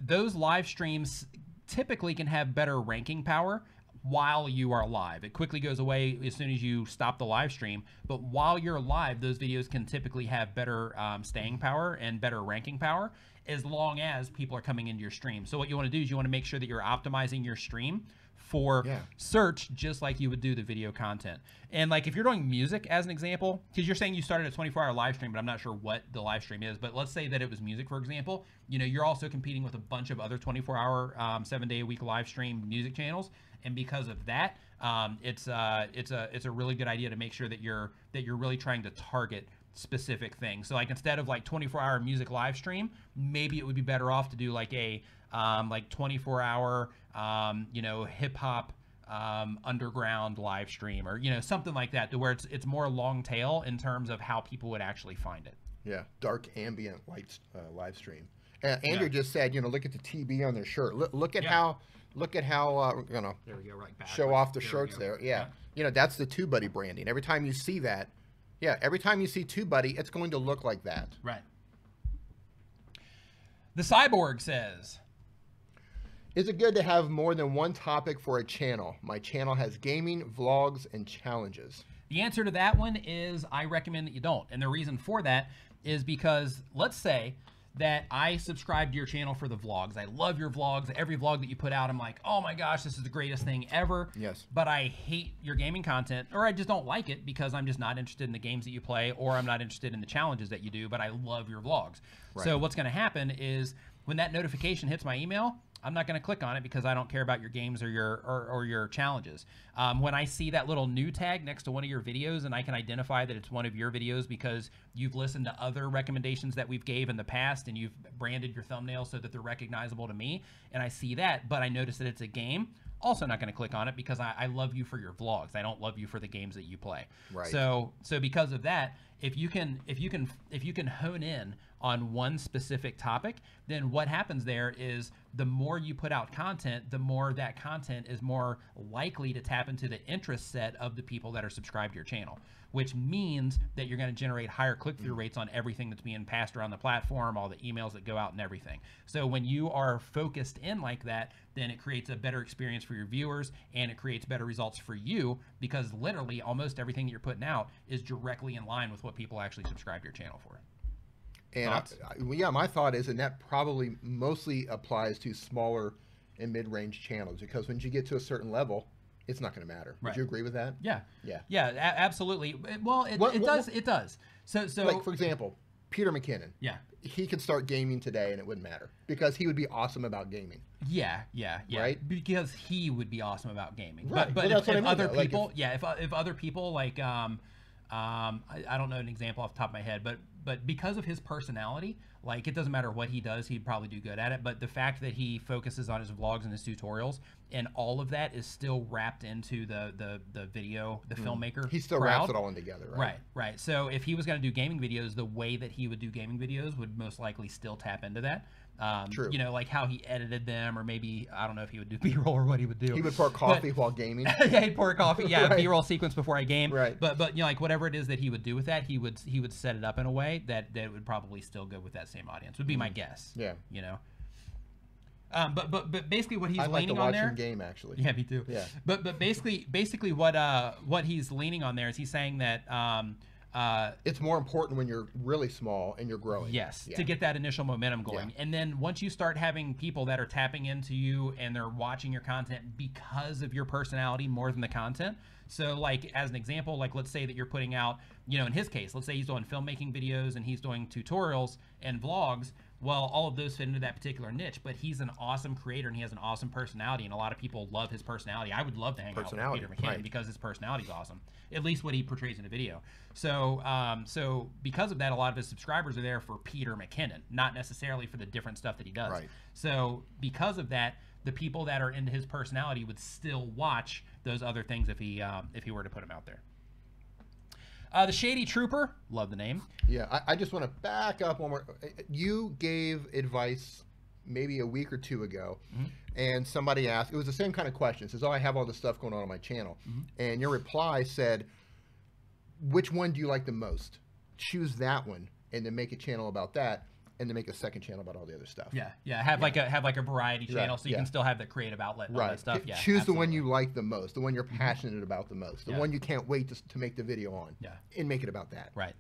those live streams typically can have better ranking power while you are live. It quickly goes away as soon as you stop the live stream, but while you're live, those videos can typically have better staying power and better ranking power, as long as people are coming into your stream. So what you want to do is you want to make sure that you're optimizing your stream for search, just like you would do the video content. And like if you're doing music as an example, because you're saying you started a 24-hour live stream, but I'm not sure what the live stream is, but let's say that it was music, for example, you know, you're also competing with a bunch of other 24-hour, 7-day-a-week live stream music channels. And because of that, it's a really good idea to make sure that you're really trying to target specific things. So like instead of like 24-hour music live stream, maybe it would be better off to do like a like 24-hour you know, hip hop underground live stream, or you know, something like that, to where it's more long tail in terms of how people would actually find it. Yeah, dark ambient live stream. Andrew just said, you know, look at the TB on their shirt. Look at how. Look at how you know, there we go, right back. Show off the shirts there. Yeah. You know, that's the TubeBuddy branding. Every time you see that, every time you see TubeBuddy, it's going to look like that. Right. The Cyborg says, is it good to have more than one topic for a channel? My channel has gaming, vlogs, and challenges. The answer to that one is I recommend that you don't. And the reason for that is because let's say that I subscribe to your channel for the vlogs. I love your vlogs. Every vlog that you put out, I'm like, oh my gosh, this is the greatest thing ever. Yes. But I hate your gaming content, or I just don't like it because I'm just not interested in the games that you play, or I'm not interested in the challenges that you do, but I love your vlogs. Right. So what's going to happen is when that notification hits my email, I'm not going to click on it because I don't care about your games or your challenges. When I see that little new tag next to one of your videos and I can identify that it's one of your videos because you've listened to other recommendations that we've gave in the past and you've branded your thumbnail so that they're recognizable to me, and I see that, but I notice that it's a game, also not going to click on it because I love you for your vlogs. I don't love you for the games that you play. Right. So because of that, if you can hone in on one specific topic, then what happens there is the more you put out content, the more that content is more likely to tap into the interest set of the people that are subscribed to your channel, which means that you're going to generate higher click-through rates on everything that's being passed around the platform, all the emails that go out and everything. So when you are focused in like that, then it creates a better experience for your viewers and it creates better results for you, because literally almost everything that you're putting out is directly in line with what people actually subscribe to your channel for. And yeah, my thought is, and that probably mostly applies to smaller and mid-range channels, because when you get to a certain level, it's not going to matter. Right. Would you agree with that? Yeah. Yeah. Yeah, absolutely. Well, it does. It does. So like, for example, Peter McKinnon. Yeah. He could start gaming today and it wouldn't matter because he would be awesome about gaming. Yeah. Right? Because he would be awesome about gaming. Right. But well, if other people, like if other people like I don't know an example off the top of my head, but because of his personality, like, it doesn't matter what he does, he'd probably do good at it. But the fact that he focuses on his vlogs and his tutorials, and all of that is still wrapped into the video, the filmmaker. He still wraps it all in together, right? Right. So if he was going to do gaming videos, the way that he would do gaming videos would most likely still tap into that. True. You know, like how he edited them, or maybe, I don't know if he would do B-roll or what he would do. He would pour coffee while gaming. Yeah, he'd pour coffee. Yeah, Right. B-roll sequence before I game. Right. But you know, like whatever it is that he would do with that, he would set it up in a way that would probably still go with that same audience. Would be my guess. Yeah. You know. But basically what he's I like leaning to on watch there. him game, actually. Yeah, me too. Yeah. But basically what he's leaning on there is he's saying that it's more important when you're really small and you're growing. Yes, Yeah. to get that initial momentum going. Yeah. And then once you start having people that are tapping into you and they're watching your content because of your personality more than the content. So like, as an example, like let's say that you're putting out, you know, in his case, let's say he's doing filmmaking videos and he's doing tutorials and vlogs. Well, all of those fit into that particular niche, but he's an awesome creator and he has an awesome personality, and a lot of people love his personality. I would love to hang out with Peter McKinnon, right, because his personality is awesome, at least what he portrays in a video. So, so because of that, a lot of his subscribers are there for Peter McKinnon, not necessarily for the different stuff that he does. Right. So because of that, the people that are into his personality would still watch those other things if he were to put them out there. The Shady Trooper, love the name. Yeah, I just want to back up one more. You gave advice maybe a week or two ago, and somebody asked, it was the same kind of question. It says, oh, I have all this stuff going on my channel. And your reply said, which one do you like the most? Choose that one, and then make a channel about that, and then make a second channel about all the other stuff. Yeah. Have like a variety channel, so you can still have the creative outlet and all that stuff. Yeah, choose the one you like the most, the one you're passionate about the most, the Yeah. one you can't wait to make the video on. Yeah. And make it about that. Right.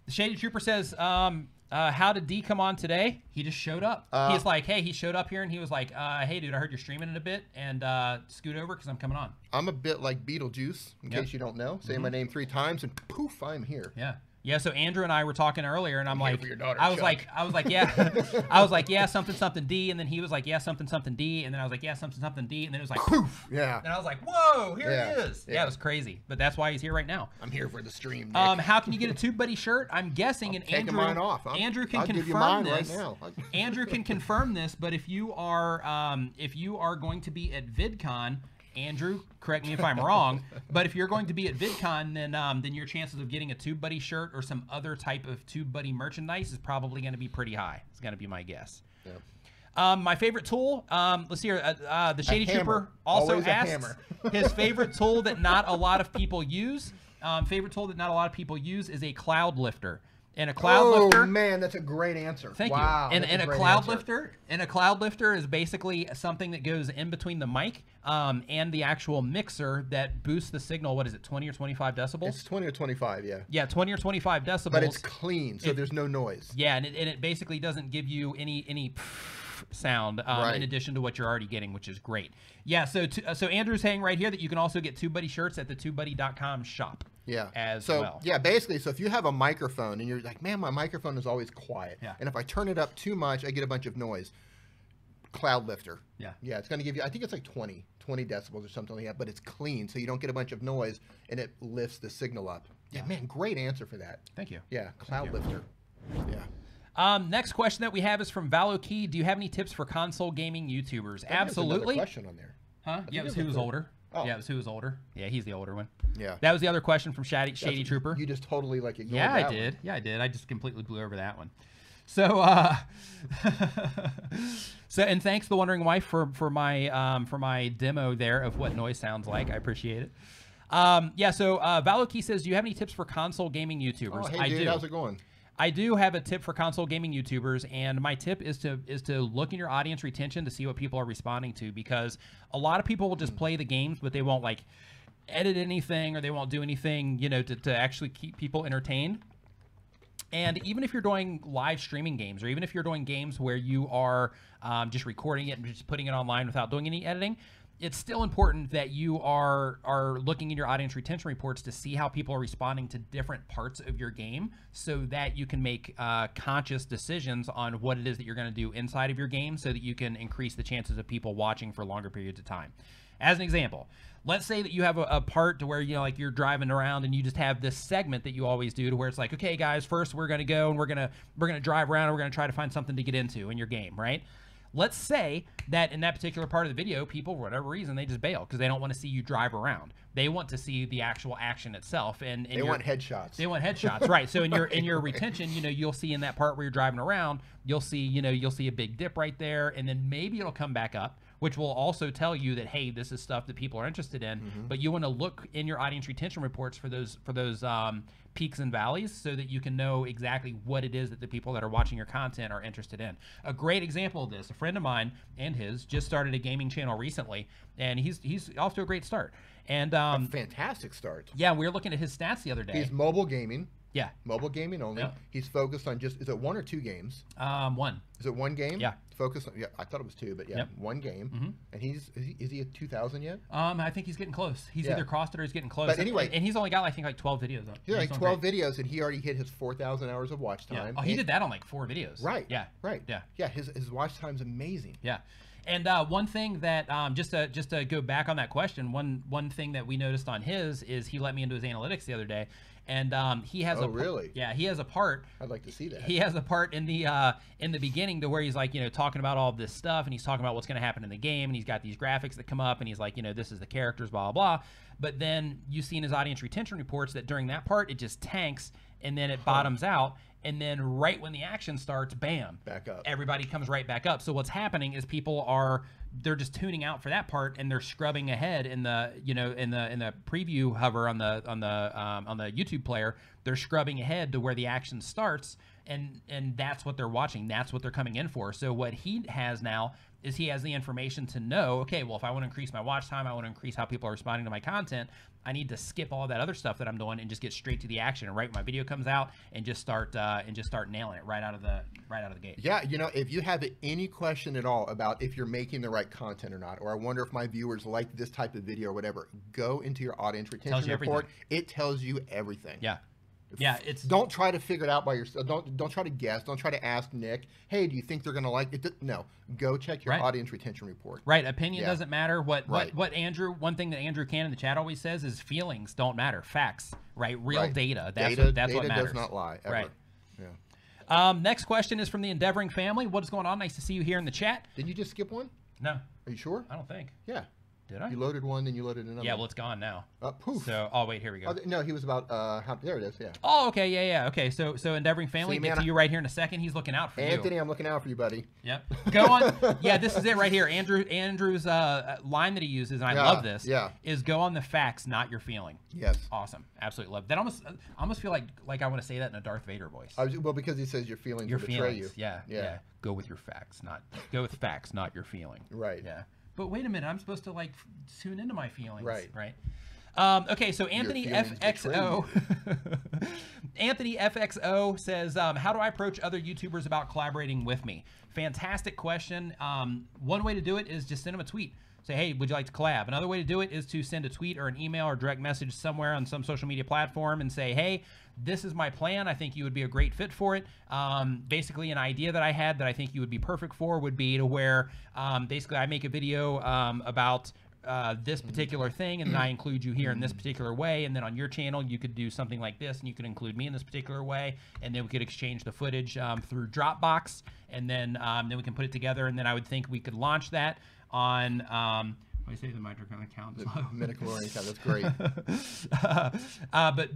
The Shady Trooper says, how did D come on today? He just showed up. He's like, hey, he showed up here and he was like, hey, dude, I heard you're streaming in a bit, and scoot over because I'm coming on. I'm a bit like Beetlejuice, in case you don't know. Say my name 3 times and poof, I'm here. Yeah, so Andrew and I were talking earlier, and I'm like, for your daughter, I was Chuck. like, yeah, something D, and then he was like, yeah, something D, and then I was like, yeah, something D, and then it was like, poof, Yeah. and I was like, whoa, here Yeah. he is. Yeah. It was crazy, but that's why he's here right now. I'm here for the stream, Nick. How can you get a TubeBuddy shirt? I'm guessing, and taking mine off. Andrew can I'll give you confirm mine this. right now. Andrew can confirm this, but if you are going to be at VidCon, Andrew, correct me if I'm wrong, but if you're going to be at VidCon, then your chances of getting a TubeBuddy shirt or some other type of TubeBuddy merchandise is probably going to be pretty high. It's going to be my guess. Yeah. My favorite tool, let's see here. The Shady Trooper also Always a asks hammer. his favorite tool that not a lot of people use. Favorite tool that not a lot of people use is a cloud lifter. And a cloud lifter. Oh man, that's a great answer. Thank you. And a cloud lifter. And a cloud lifter is basically something that goes in between the mic and the actual mixer that boosts the signal. What is it, 20 or 25 decibels? It's 20 or 25, yeah. Yeah, 20 or 25 decibels. But it's clean, so there's no noise. Yeah, and it basically doesn't give you any sound in addition to what you're already getting, which is great. Yeah, so Andrew's saying right here that you can also get TubeBuddy shirts at the TubeBuddy.com shop. Yeah. As so, well. Yeah, basically, so if you have a microphone and you're like, man, my microphone is always quiet. Yeah. And if I turn it up too much, I get a bunch of noise. Cloud lifter. Yeah. Yeah, it's going to give you, I think it's like 20 decibels or something like that, but it's clean, so you don't get a bunch of noise, and it lifts the signal up. Yeah, man, great answer for that. Thank you. Yeah, cloud lifter. Yeah. Next question that we have is from Valokey. Do you have any tips for console gaming YouTubers? Absolutely. Question on there. Huh? Yeah, it was who was older. Oh. Yeah, it was who was older. Yeah, he's the older one. Yeah. That was the other question from Shady Trooper. You just totally like ignored that that I did. one. Yeah, I did. I just completely blew over that one. So, and thanks to the Wondering Wife for my demo there of what noise sounds like. I appreciate it. Yeah. So Valokey says, do you have any tips for console gaming YouTubers? Oh, hey, I dude, do. how's it going? I do have a tip for console gaming YouTubers, and my tip is to look in your audience retention to see what people are responding to, because a lot of people will just play the games, but they won't like edit anything, or they won't do anything, you know, to actually keep people entertained. And even if you're doing live streaming games, or even if you're doing games where you are just recording it and just putting it online without doing any editing, it's still important that you are looking in your audience retention reports to see how people are responding to different parts of your game, so that you can make conscious decisions on what it is that you're going to do inside of your game, so that you can increase the chances of people watching for longer periods of time. As an example, let's say that you have a part to where, you know, like you're driving around and you just have this segment that you always do, to where it's like, okay guys, first we're going to go and we're going to drive around and we're going to try to find something to get into in your game, right? Let's say that in that particular part of the video, people, for whatever reason, they just bail because they don't want to see you drive around. They want to see the actual action itself, and they want headshots. They want headshots, right? So in your retention, you know, you'll see in that part where you're driving around, you'll see a big dip right there, and then maybe it'll come back up, which will also tell you that, hey, this is stuff that people are interested in. But you want to look in your audience retention reports for those peaks and valleys, so that you can know exactly what it is that the people that are watching your content are interested in. A great example of this, a friend of mine and his just started a gaming channel recently, and he's off to a great start. And a fantastic start. Yeah, we were looking at his stats the other day. He's mobile gaming. Yeah. Mobile gaming only. Yep. He's focused on just, is it 1 or 2 games? One. Is it 1 game? Yeah. Focus on, yeah, I thought it was 2, but yeah, 1 game. And is he at 2,000 yet? I think he's getting close. He's either crossed it or he's getting close. But anyway, and he's only got, I think, like 12 videos on. Yeah, like 12 videos, and he already hit his 4,000 hours of watch time. Yeah. Oh, he did that on like 4 videos. Right. Yeah. Right. Yeah. Yeah, his watch time's amazing. Yeah. And one thing that just to go back on that question, one thing that we noticed on his is he let me into his analytics the other day, and he has really? Yeah, he has a part. I'd like to see that. He has a part in the beginning to where he's like, you know, talking about all of this stuff, and he's talking about what's going to happen in the game, and he's got these graphics that come up, and he's like, you know, this is the characters, blah blah blah. But then you see in his audience retention reports that during that part it just tanks, and then it bottoms out. And then right when the action starts, bam, back up. Everybody comes right back up. So what's happening is people they're just tuning out for that part, and they're scrubbing ahead in the, you know, in the preview hover on the YouTube player. They're scrubbing ahead to where the action starts, and that's what they're watching. That's what they're coming in for. So what he has now is he has the information to know, okay, well, if I want to increase my watch time, I want to increase how people are responding to my content, I need to skip all that other stuff that I'm doing and just get straight to the action, and right when my video comes out, and just start nailing it right out of the gate. Yeah, you know, if you have any question at all about if you're making the right content or not, or I wonder if my viewers like this type of video or whatever, go into your audience retention report. It tells you everything. Yeah. Yeah, don't try to figure it out by yourself. Don't try to guess. Don't try to ask Nick, hey, do you think they're gonna like it? No, go check your audience retention report. Right, opinion doesn't matter. What Andrew, one thing that Andrew Cannon in the chat always says is feelings don't matter. Facts, right? Real data. That's what matters. Data does not lie. Ever. Right. Yeah. Next question is from the Endeavoring family. What is going on? Nice to see you here in the chat. Did you just skip one? No. Are you sure? I don't think. Yeah. Did I? You loaded one, then you loaded another. Yeah, well, it's gone now. Poof. So, oh wait, here we go. No, he was about there it is. Yeah. Oh, okay, yeah. Okay, so Endeavoring Family, See, get man, to you right here in a second. He's looking out for you. Anthony, I'm looking out for you, buddy. Yep. Go on. Yeah, this is it right here. Andrew's line that he uses, and I love this. Yeah. Is go on the facts, not your feeling. Yes. Awesome. Absolutely love that. I almost feel like I want to say that in a Darth Vader voice. Well, because he says your feelings will betray you. Yeah. Go with your facts, not your feeling. Right. Yeah. But wait a minute, I'm supposed to like tune into my feelings. Right. Okay, so Anthony FXO. Anthony FXO says, how do I approach other YouTubers about collaborating with me? Fantastic question. One way to do it is just send them a tweet. Say, hey, would you like to collab? Another way to do it is to send a tweet or an email or direct message somewhere on some social media platform and say, hey, this is my plan. I think you would be a great fit for it. Basically, an idea that I had that I think you would be perfect for would be to where basically I make a video about this particular thing, and then I include you here in this particular way, and then on your channel you could do something like this, and you could include me in this particular way, and then we could exchange the footage through Dropbox, and then we can put it together, and then I would think we could launch that on I say the microphone account. Midichlorian account. That's great.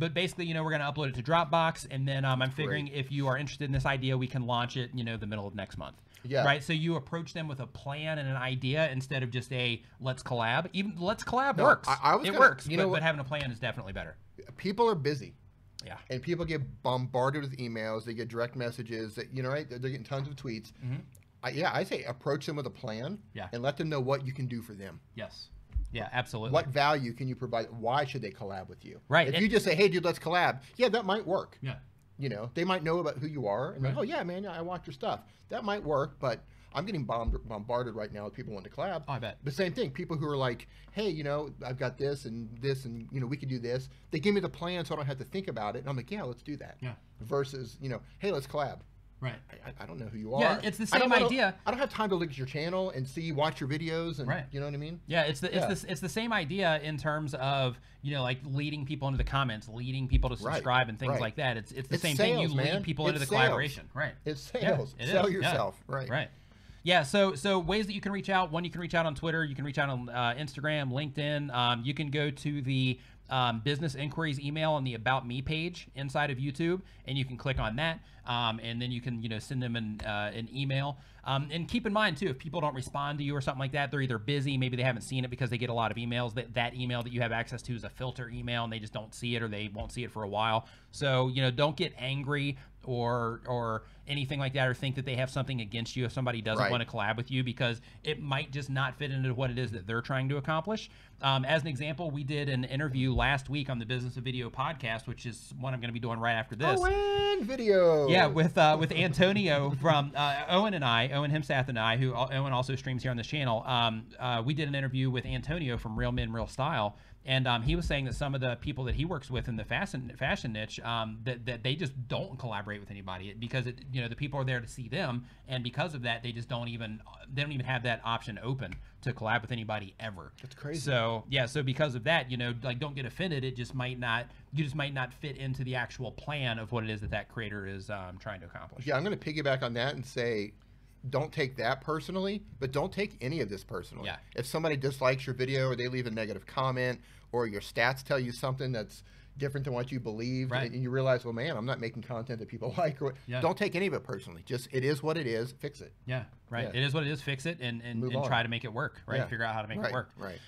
But basically, we're going to upload it to Dropbox, and then I'm figuring if you are interested in this idea, we can launch it, the middle of next month. Yeah. Right. So you approach them with a plan and an idea instead of just a let's collab. Even let's collab works. It works. But having a plan is definitely better. People are busy. Yeah. And people get bombarded with emails. They get direct messages. Right? They're getting tons of tweets. Mm-hmm. I say approach them with a plan. Yeah. And let them know what you can do for them. Yes. Yeah, absolutely. What value can you provide? Why should they collab with you? Right. If you just say, hey, dude, let's collab. Yeah, that might work. Yeah. They might know about who you are. And oh, yeah, man, I watch your stuff. That might work, but I'm getting bombarded right now with people wanting to collab. Oh, I bet. The same thing. People who are like, hey, I've got this, and we can do this. They give me the plan so I don't have to think about it. And I'm like, yeah, let's do that. Yeah. Versus, hey, let's collab. Right. I don't know who you are. Yeah, it's the same idea. I don't have time to look at your channel and watch your videos, and you know what I mean? Yeah, it's the same idea in terms of like leading people into the comments, leading people to subscribe and things like that. It's the same thing. You lead people into the collaboration. Right. It's sales. Yeah, Sell yourself. Yeah. Right. Right. Yeah, so ways that you can reach out. One, you can reach out on Twitter. You can reach out on Instagram, LinkedIn. You can go to the business inquiries email on the About Me page inside of YouTube, and you can click on that, and then you can send them an email. And keep in mind too, if people don't respond to you or something like that, they're either busy, maybe they haven't seen it because they get a lot of emails. That email that you have access to is a filter email, and they just don't see it, or they won't see it for a while. So don't get angry or anything like that, or think that they have something against you if somebody doesn't want to collab with you, because it might just not fit into what it is that they're trying to accomplish. As an example, we did an interview last week on the Business of Video podcast, which is one I'm going to be doing right after this. Owen Video. Yeah, with Antonio from Owen Himsath and I, who Owen also streams here on this channel. We did an interview with Antonio from Real Men Real Style. And he was saying that some of the people that he works with in the fashion niche, that they just don't collaborate with anybody because the people are there to see them, and because of that, they don't even have that option open to collab with anybody ever. That's crazy. So yeah, so because of that, don't get offended. You just might not fit into the actual plan of what it is that creator is trying to accomplish. Yeah, I'm going to piggyback on that and say, don't take that personally, but don't take any of this personally. Yeah. If somebody dislikes your video, or they leave a negative comment, or your stats tell you something that's different than what you believe, and you realize, well, man, I'm not making content that people like. Don't take any of it personally. Just, it is what it is. Fix it. Yeah, right. Yeah. It is what it is. Fix it and try to make it work. Right. Yeah. Figure out how to make it work. Right.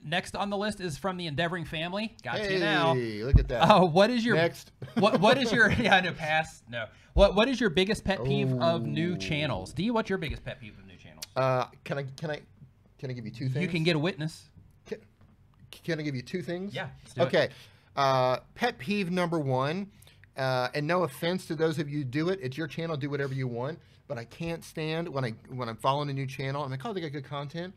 Next on the list is from the Endeavoring Family. Got you now. Look at that. What is your next? what is your pass? No. What is your biggest pet peeve of new channels? Dee, what's your biggest pet peeve of new channels? Can I give you two things? You can get a witness. Can I give you two things? Yeah. Okay. Pet peeve number one, and no offense to those of you who do it, it's your channel, do whatever you want, but I can't stand when I'm following a new channel, I'm like, oh, they got good content,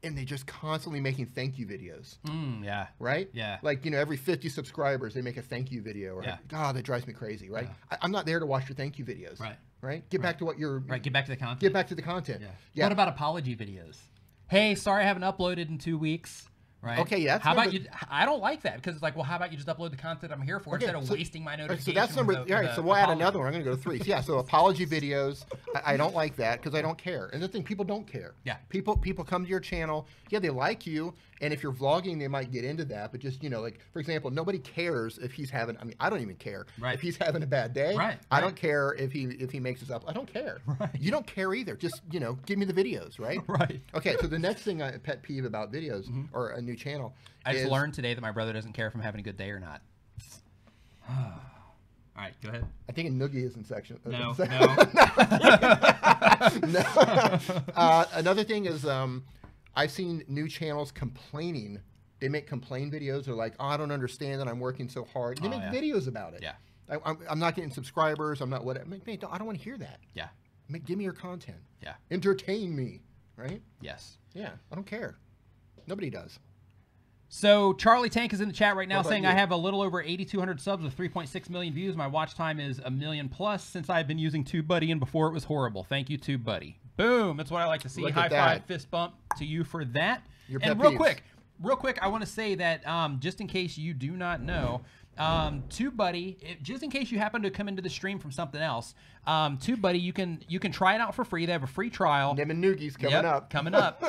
and they just constantly making thank you videos. Yeah. Right? Yeah. Like, every 50 subscribers, they make a thank you video. Or, God, that drives me crazy, right? Yeah. I'm not there to watch your thank you videos. Right? Get back to what you're... Right, get back to the content. Get back to the content. Yeah. What about apology videos? Hey, sorry I haven't uploaded in 2 weeks. Right. Okay, yeah. How about you? I don't like that because it's like, well, how about you just upload the content I'm here for instead of wasting my notification? So that's number. All right. So we'll add another one. I'm going to go to 3. So yeah. So apology videos. I don't like that because I don't care. And the thing, people don't care. Yeah. People come to your channel. Yeah, they like you, and if you're vlogging, they might get into that. But just like for example, nobody cares if he's having. I mean, I don't even care if he's having a bad day. Right. I don't care if he makes us up. I don't care. Right. You don't care either. Just give me the videos. Right. Right. Okay. So the next thing pet peeve about videos or a new channel. I just learned today that my brother doesn't care if I'm having a good day or not. All right, go ahead. I think a noogie is in section. No. No. Another thing is I've seen new channels complaining. They make complain videos. They're like, oh, I don't understand that I'm working so hard. They make videos about it. Yeah. I'm not getting subscribers. I'm not whatever. I don't want to hear that. Yeah. Give me your content. Yeah. Entertain me. Right? Yes. Yeah. I don't care. Nobody does. So Charlie Tank is in the chat right now saying, you? I have a little over 8,200 subs with 3.6 million views. My watch time is 1 million plus since I've been using TubeBuddy, and before it was horrible. Thank you, TubeBuddy. Boom. That's what I like to see. Look High at that. five, fist bump to you for that. Your and pet real quick, I want to say that just in case you do not know, TubeBuddy, just in case you happen to come into the stream from something else, TubeBuddy, you can try it out for free. They have a free trial. Nimmin Noogies coming up. Coming up.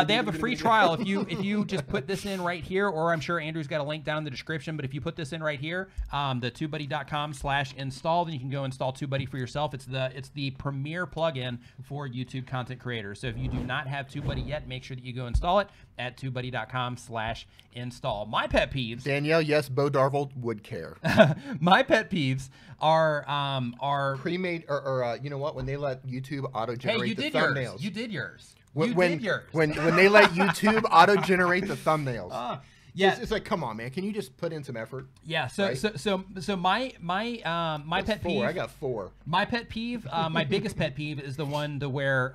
They have a free trial if you just put this in right here, or I'm sure Andrew's got a link down in the description. But if you put this in right here, the TubeBuddy.com/install, then you can go install TubeBuddy for yourself. It's the premier plugin for YouTube content creators. So if you do not have TubeBuddy yet, make sure that you go install it at TubeBuddy.com/install. My pet peeves. Danielle, yes, Bo Darvold would care. My pet peeves are pre-made or you know what, when they let YouTube auto-generate the thumbnails. You did yours. When they let YouTube auto-generate the thumbnails. Yeah, it's like, come on, man, can you just put in some effort? Yeah. So my pet peeve. I got 4. My pet peeve, my biggest pet peeve is the one to where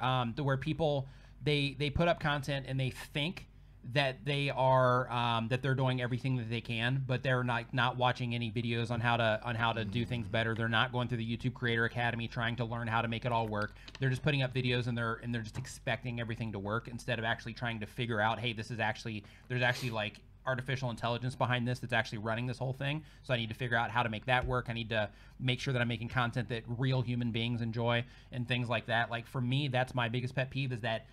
people they put up content and they think that they are that they're doing everything that they can, but they're not watching any videos on how to do things better. They're not going through the YouTube Creator Academy trying to learn how to make it all work. They're just putting up videos and they're just expecting everything to work instead of actually trying to figure out, hey, there's actually like artificial intelligence behind this that's actually running this whole thing. So I need to figure out how to make that work. I need to make sure that I'm making content that real human beings enjoy and things like that. Like for me, that's my biggest pet peeve, is that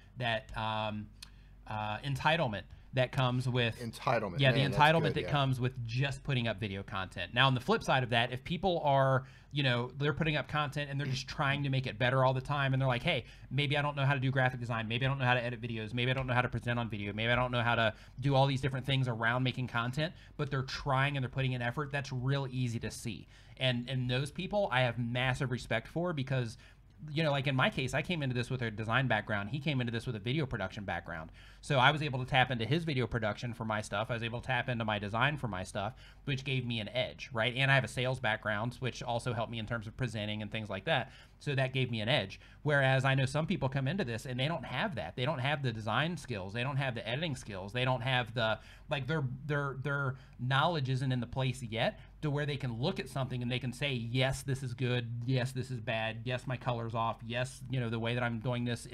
entitlement that comes with the entitlement that comes with just putting up video content. Now on the flip side of that, if people are, they're putting up content and they're just trying to make it better all the time, and they're like, hey, maybe I don't know how to do graphic design, maybe I don't know how to edit videos, maybe I don't know how to present on video, maybe I don't know how to do all these different things around making content, but they're trying and they're putting in effort, that's real easy to see. And those people I have massive respect for, because like in my case, I came into this with a design background. He came into this with a video production background. So I was able to tap into his video production for my stuff. I was able to tap into my design for my stuff, which gave me an edge, right? And I have a sales background, which also helped me in terms of presenting and things like that. So that gave me an edge. Whereas I know some people come into this and they don't have that. They don't have the design skills. They don't have the editing skills. They don't have the, like, their knowledge isn't in the place yet to where they can look at something and they can say, yes, this is good. Yes, this is bad. Yes, my color's off. Yes, the way that I'm doing this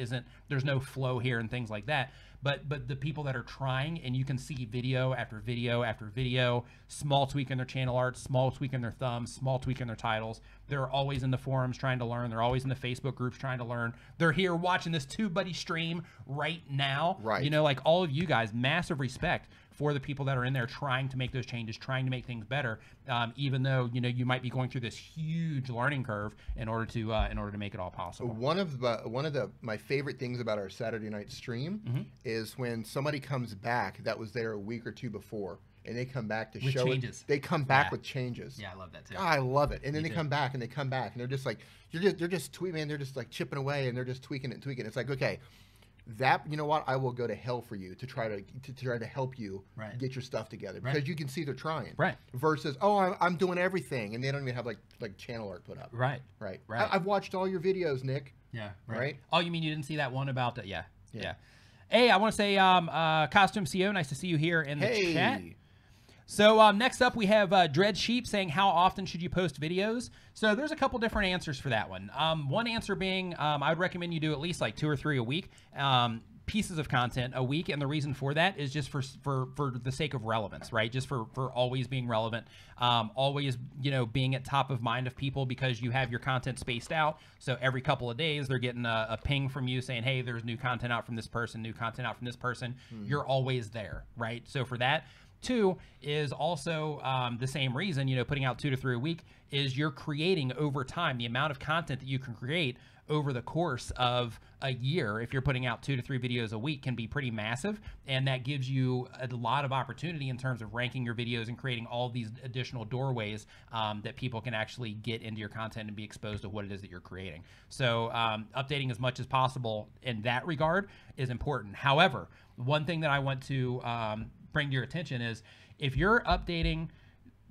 there's no flow here and things like that. But the people that are trying, and you can see video after video after video, small tweak in their channel art, small tweak in their thumbs, small tweak in their titles. They're always in the forums trying to learn. They're always in the Facebook groups trying to learn. They're here watching this TubeBuddy stream right now. Right. Like all of you guys, massive respect for the people that are in there trying to make those changes, trying to make things better, even though you might be going through this huge learning curve in order to make it all possible. One of my favorite things about our Saturday night stream is when somebody comes back that was there a week or two before, and they come back to show changes. They come back with changes. Yeah, I love that too. I love it. And then they come back and they're just like they're just tweaking, man. They're just like chipping away and they're just tweaking it. It's like, okay, that, you know what, I will go to hell for you to try to help you get your stuff together, because you can see they're trying. Right. Versus, oh, I'm doing everything, and they don't even have like channel art put up. Right. I've watched all your videos, Nick. Yeah. Right. Oh, you mean you didn't see that one about that? Yeah. Hey, I want to say, Costume CO, nice to see you here in the chat. So next up, we have Dread Sheep saying, how often should you post videos? So there's a couple different answers for that one. One answer being, I would recommend you do at least like 2 or 3 a week. pieces of content a week, and the reason for that is just for the sake of relevance, right? Just for always being relevant, always, you know, being at top of mind of people, because you have your content spaced out. So every couple of days they're getting a ping from you saying, hey, there's new content out from this person, new content out from this person. You're always there, right? So for that. 2 is also the same reason, you know, putting out 2 to 3 a week is you're creating over time. The amount of content that you can create over the course of a year, if you're putting out 2 to 3 videos a week, can be pretty massive. And that gives you a lot of opportunity in terms of ranking your videos and creating all these additional doorways that people can actually get into your content and be exposed to what it is that you're creating. So updating as much as possible in that regard is important. However, one thing that I want to bring to your attention is if you're updating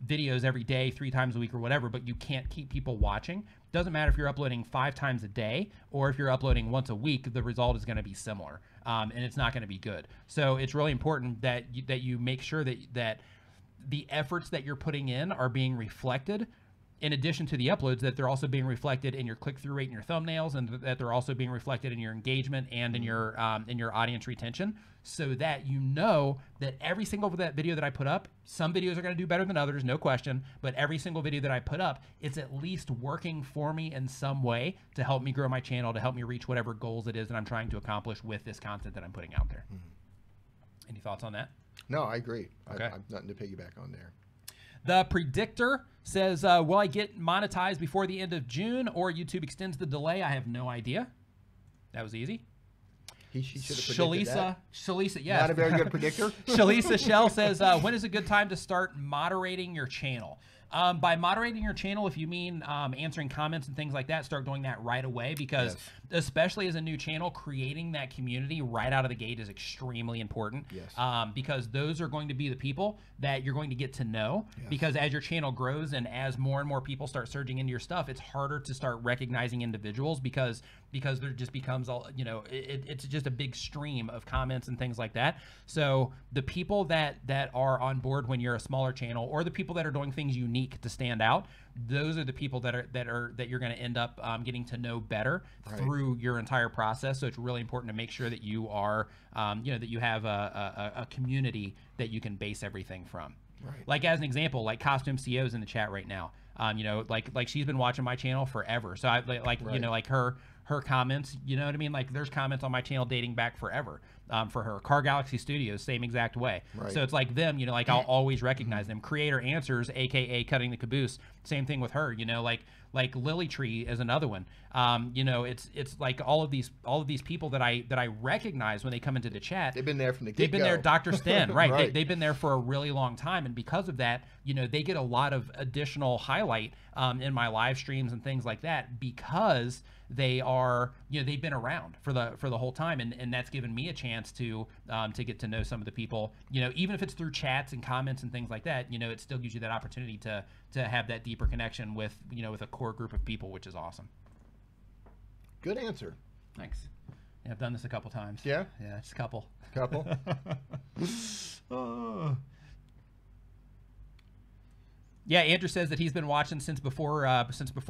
videos every day, 3 times a week or whatever, but you can't keep people watching, doesn't matter if you're uploading 5 times a day or if you're uploading once a week, the result is going to be similar, and it's not going to be good. So it's really important that you make sure that the efforts that you're putting in are being reflected, in addition to the uploads, that they're also being reflected in your click-through rate and your thumbnails, and that they're also being reflected in your engagement and in your audience retention, so that you know that every single video that I put up, some videos are going to do better than others, no question, but every single video that I put up, it's at least working for me in some way to help me grow my channel, to help me reach whatever goals it is that I'm trying to accomplish with this content that I'm putting out there. Any thoughts on that? No, I agree. Okay. I've nothing to piggyback on there. The Predictor says, will I get monetized before the end of June, or YouTube extends the delay? I have no idea. That was easy. She should have predicted that. Shalisa, yes. Not a very good predictor. Shalisa Shell says, when is a good time to start moderating your channel? By moderating your channel, if you mean answering comments and things like that, start doing that right away, because especially as a new channel, creating that community right out of the gate is extremely important. Because those are going to be the people that you're going to get to know, because as your channel grows and as more and more people start surging into your stuff, it's harder to start recognizing individuals, because there just becomes, you know, it's just a big stream of comments and things like that. So the people that are on board when you're a smaller channel, or the people that are doing things unique to stand out, those are the people that you're going to end up getting to know better through your entire process. So it's really important to make sure that you are, you know, that you have a community that you can base everything from. Like as an example, like Costume CO's in the chat right now. You know, like she's been watching my channel forever. So I you know, like her comments, you know what I mean? Like there's comments on my channel dating back forever for her. Car Galaxy Studios, same exact way. So it's like them, you know, like I'll always recognize them. Creator Answers, AKA Cutting the Caboose, same thing with her, you know, like Lily Tree is another one. You know, it's like all of these people that I recognize when they come into the chat. They've been there from the get-go. They've been there, Dr. Sten, right? They've been there for a really long time, and because of that, you know, they get a lot of additional highlight in my live streams and things like that, because they are, you know, they've been around for the whole time, and that's given me a chance to get to know some of the people, you know, even if it's through chats and comments and things like that. You know, it still gives you that opportunity to have that deeper connection with, you know, with a core group of people, which is awesome. Good answer. Thanks. Yeah, I've done this a couple times. Yeah, just a couple. Yeah, Andrew says that he's been watching since before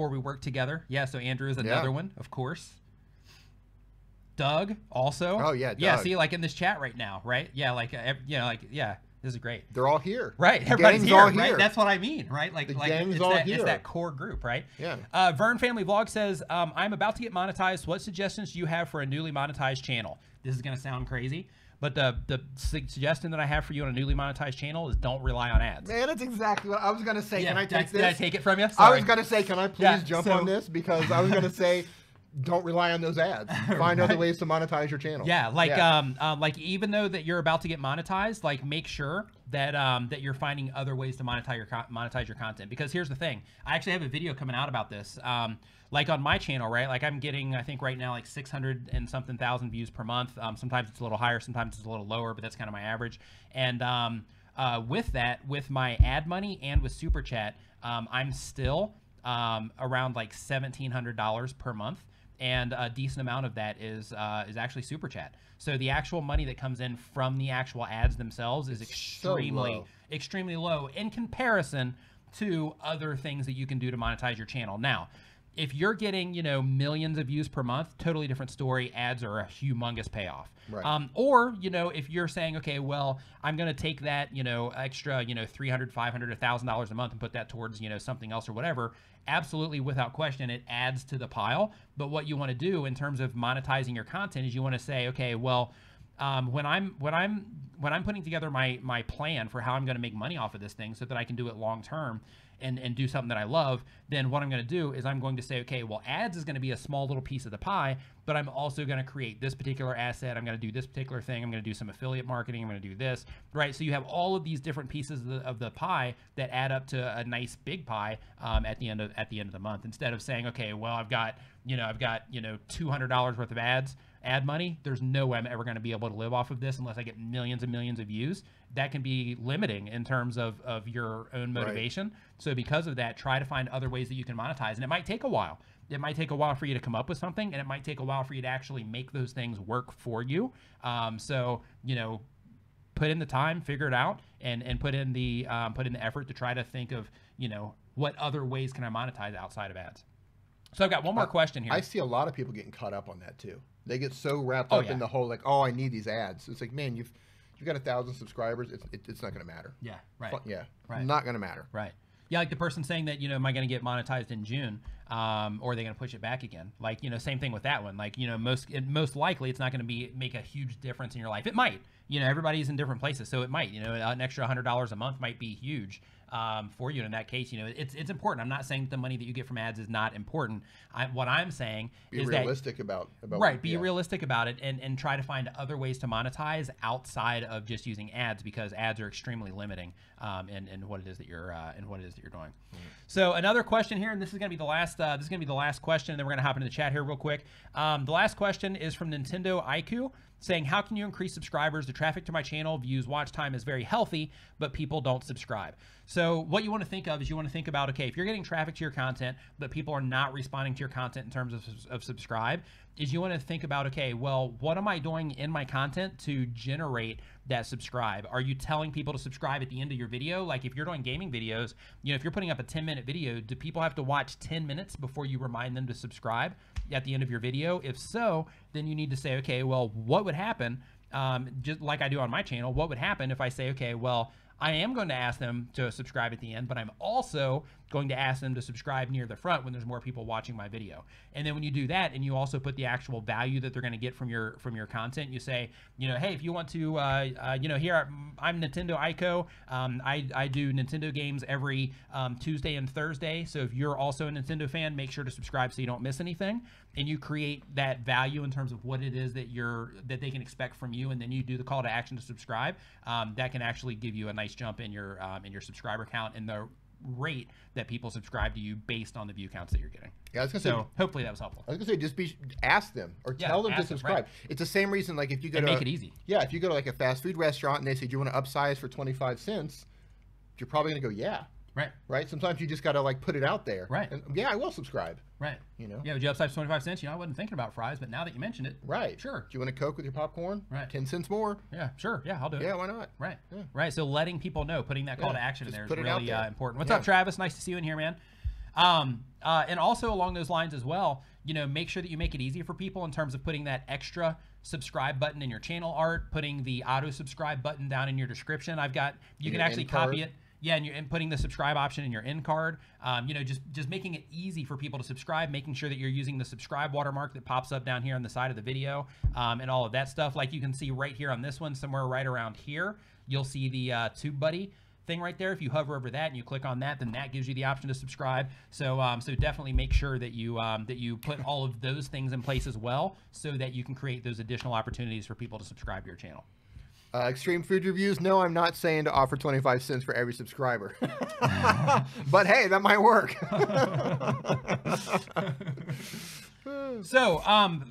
we worked together. Yeah, so Andrew is another one, of course. Doug also. Oh yeah, Doug. Yeah. See, like in this chat right now, right? Yeah, like you know, like yeah, this is great. They're all here, right? Everybody's here, right? That's what I mean, right? Like it's that core group, right? Yeah. Vern Family Vlog says, I'm about to get monetized. What suggestions do you have for a newly monetized channel? This is gonna sound crazy, but the suggestion that I have for you on a newly monetized channel is don't rely on ads. Man, that's exactly what I was going to say. Can I take this? Did I take it from you? Sorry. I was going to say, can I please jump on this? Because I was going to say, don't rely on those ads. Find other ways to monetize your channel. Yeah, like even though that you're about to get monetized, like make sure that that you're finding other ways to monetize your content. Because here's the thing, I actually have a video coming out about this. Like on my channel, right? Like I'm getting, I think right now, like 600 and something thousand views per month. Sometimes it's a little higher, sometimes it's a little lower, but that's kind of my average. And with that, with my ad money and with Super Chat, I'm still around like $1,700 per month. And a decent amount of that is actually Super Chat. So the actual money that comes in from the actual ads themselves is extremely low in comparison to other things that you can do to monetize your channel. Now, If you're getting, you know, millions of views per month, totally different story. Ads are a humongous payoff. Right. Or, you know, if you're saying, okay, well, I'm going to take that, you know, extra, you know, $300, $500, $1,000 a month and put that towards, you know, something else or whatever. Absolutely, without question, it adds to the pile. But what you want to do in terms of monetizing your content is you want to say, okay, well, when I'm putting together my plan for how I'm going to make money off of this thing so that I can do it long term and do something that I love, then what I'm going to do is I'm going to say, okay, well, ads is going to be a small little piece of the pie, but I'm also going to create this particular asset. I'm going to do this particular thing. I'm going to do some affiliate marketing. I'm going to do this, right? So you have all of these different pieces of the pie that add up to a nice big pie at the end of the month. Instead of saying, okay, well, I've got $200 worth of ad money. There's no way I'm ever going to be able to live off of this unless I get millions and millions of views. That can be limiting in terms of your own motivation. Right. So because of that, try to find other ways that you can monetize. And it might take a while. It might take a while for you to come up with something, and it might take a while for you to actually make those things work for you. So, you know, put in the time, figure it out, and put in the effort to try to think of, you know, what other ways can I monetize outside of ads. So I've got one more question here. I see a lot of people getting caught up on that too. They get so wrapped up in the whole, like, oh, I need these ads. It's like, man, you've got 1,000 subscribers. It's not going to matter. Yeah, right. Right. Not going to matter. Right. Yeah, like the person saying that, you know, am I going to get monetized in June, or are they going to push it back again? Like, you know, same thing with that one. Like, you know, most likely it's not going to make a huge difference in your life. It might. You know, everybody's in different places, so it might. You know, an extra $100 a month might be huge for you. And in that case, you know, it's important. I'm not saying that the money that you get from ads is not important. What I'm saying is be realistic about right. Be realistic about it, and try to find other ways to monetize outside of just using ads, because ads are extremely limiting in what it is that you're doing. So another question here, and this is going to be the last. This is going to be the last question, and then we're going to hop into the chat here real quick. The last question is from Nintendo IQ, saying, how can you increase subscribers? The traffic to my channel, views, watch time is very healthy, but people don't subscribe. So what you want to think of is you want to think about, okay, if you're getting traffic to your content, but people are not responding to your content in terms of subscribe, is you want to think about, okay, well, what am I doing in my content to generate that subscribe? Are you telling people to subscribe at the end of your video? Like if you're doing gaming videos, you know, if you're putting up a 10-minute video, do people have to watch 10 minutes before you remind them to subscribe at the end of your video? If so, then you need to say, okay, well, what would happen, just like I do on my channel, what would happen if I say, okay, well, I am going to ask them to subscribe at the end, but I'm also going to ask them to subscribe near the front when there's more people watching my video. And then when you do that, and you also put the actual value that they're going to get from your content, you say, you know, hey, if you want to, you know, here I'm Nintendo Ico. I do Nintendo games every Tuesday and Thursday. So if you're also a Nintendo fan, make sure to subscribe so you don't miss anything. And you create that value in terms of what it is that they can expect from you, and then you do the call to action to subscribe. That can actually give you a nice jump in your subscriber count and the rate that people subscribe to you based on the view counts that you're getting. Yeah, I was gonna say, hopefully that was helpful. I was gonna say, just ask them or tell them to subscribe. Right. It's the same reason, like if you go to make it easy. Yeah, if you go to like a fast food restaurant and they say, do you want to upsize for 25 cents? You're probably gonna go, yeah. Right. Right. Sometimes you just gotta like put it out there. Right. And yeah, I will subscribe. Right. You know. Yeah. Would you upsize 25 cents? You know, I wasn't thinking about fries, but now that you mentioned it. Right. Sure. Do you want a Coke with your popcorn? Right. 10 cents more. Yeah. Sure. Yeah. I'll do it. Yeah. Why not? Right. Yeah. Right. So letting people know, putting that call to action in there is really important. What's up, Travis? Nice to see you in here, man. And also along those lines as well, you know, make sure that you make it easy for people in terms of putting that extra subscribe button in your channel art, putting the auto subscribe button down in your description. You can actually copy it. Yeah, and putting the subscribe option in your end card. You know, just making it easy for people to subscribe, making sure that you're using the subscribe watermark that pops up down here on the side of the video, and all of that stuff. Like you can see right here on this one, somewhere right around here, you'll see the TubeBuddy thing right there. If you hover over that and you click on that, then that gives you the option to subscribe. So so definitely make sure that you put all of those things in place as well, so that you can create those additional opportunities for people to subscribe to your channel. Extreme food reviews. No, I'm not saying to offer 25 cents for every subscriber. But hey, that might work. So,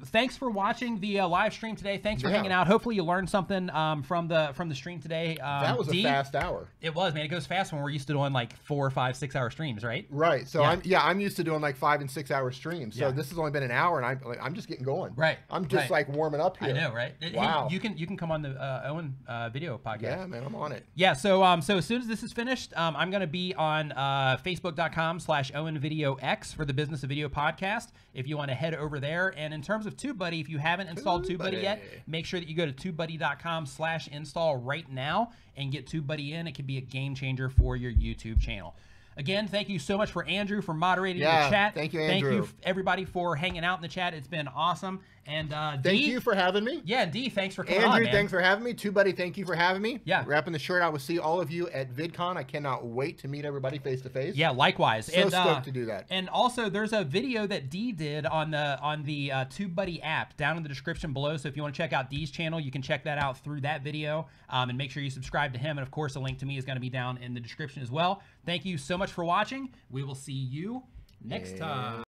thanks for watching the live stream today. Thanks for hanging out. Hopefully, you learned something from the stream today. That was a fast hour. It was, man. It goes fast when we're used to doing like 4, 5, 6 hour streams, right? Right. So I'm used to doing like 5 and 6 hour streams. So this has only been an hour, and I'm just getting going. Right. I'm just like warming up here. I know, right? Wow. Hey, you can come on the Owen video podcast. Yeah, man, I'm on it. Yeah. So so as soon as this is finished, I'm gonna be on Facebook.com/OwenVideoX for the Business of Video podcast. If you want to head over there, and in terms of TubeBuddy, if you haven't installed TubeBuddy yet, make sure that you go to TubeBuddy.com/install right now and get TubeBuddy in. It can be a game changer for your YouTube channel. Again, thank you so much for Andrew for moderating the chat. Thank you, Andrew. Thank you, everybody, for hanging out in the chat. It's been awesome. And thank you for having me. Yeah, Dee, thanks for coming on, Andrew, man. thanks for having me. TubeBuddy, thank you for having me. Yeah. Wrapping the shirt, I will see all of you at VidCon. I cannot wait to meet everybody face to face. Yeah, likewise. So stoked to do that. And also, there's a video that Dee did on the TubeBuddy app down in the description below. So if you want to check out Dee's channel, you can check that out through that video. And make sure you subscribe to him. And of course, a link to me is going to be down in the description as well. Thank you so much for watching. We will see you next time.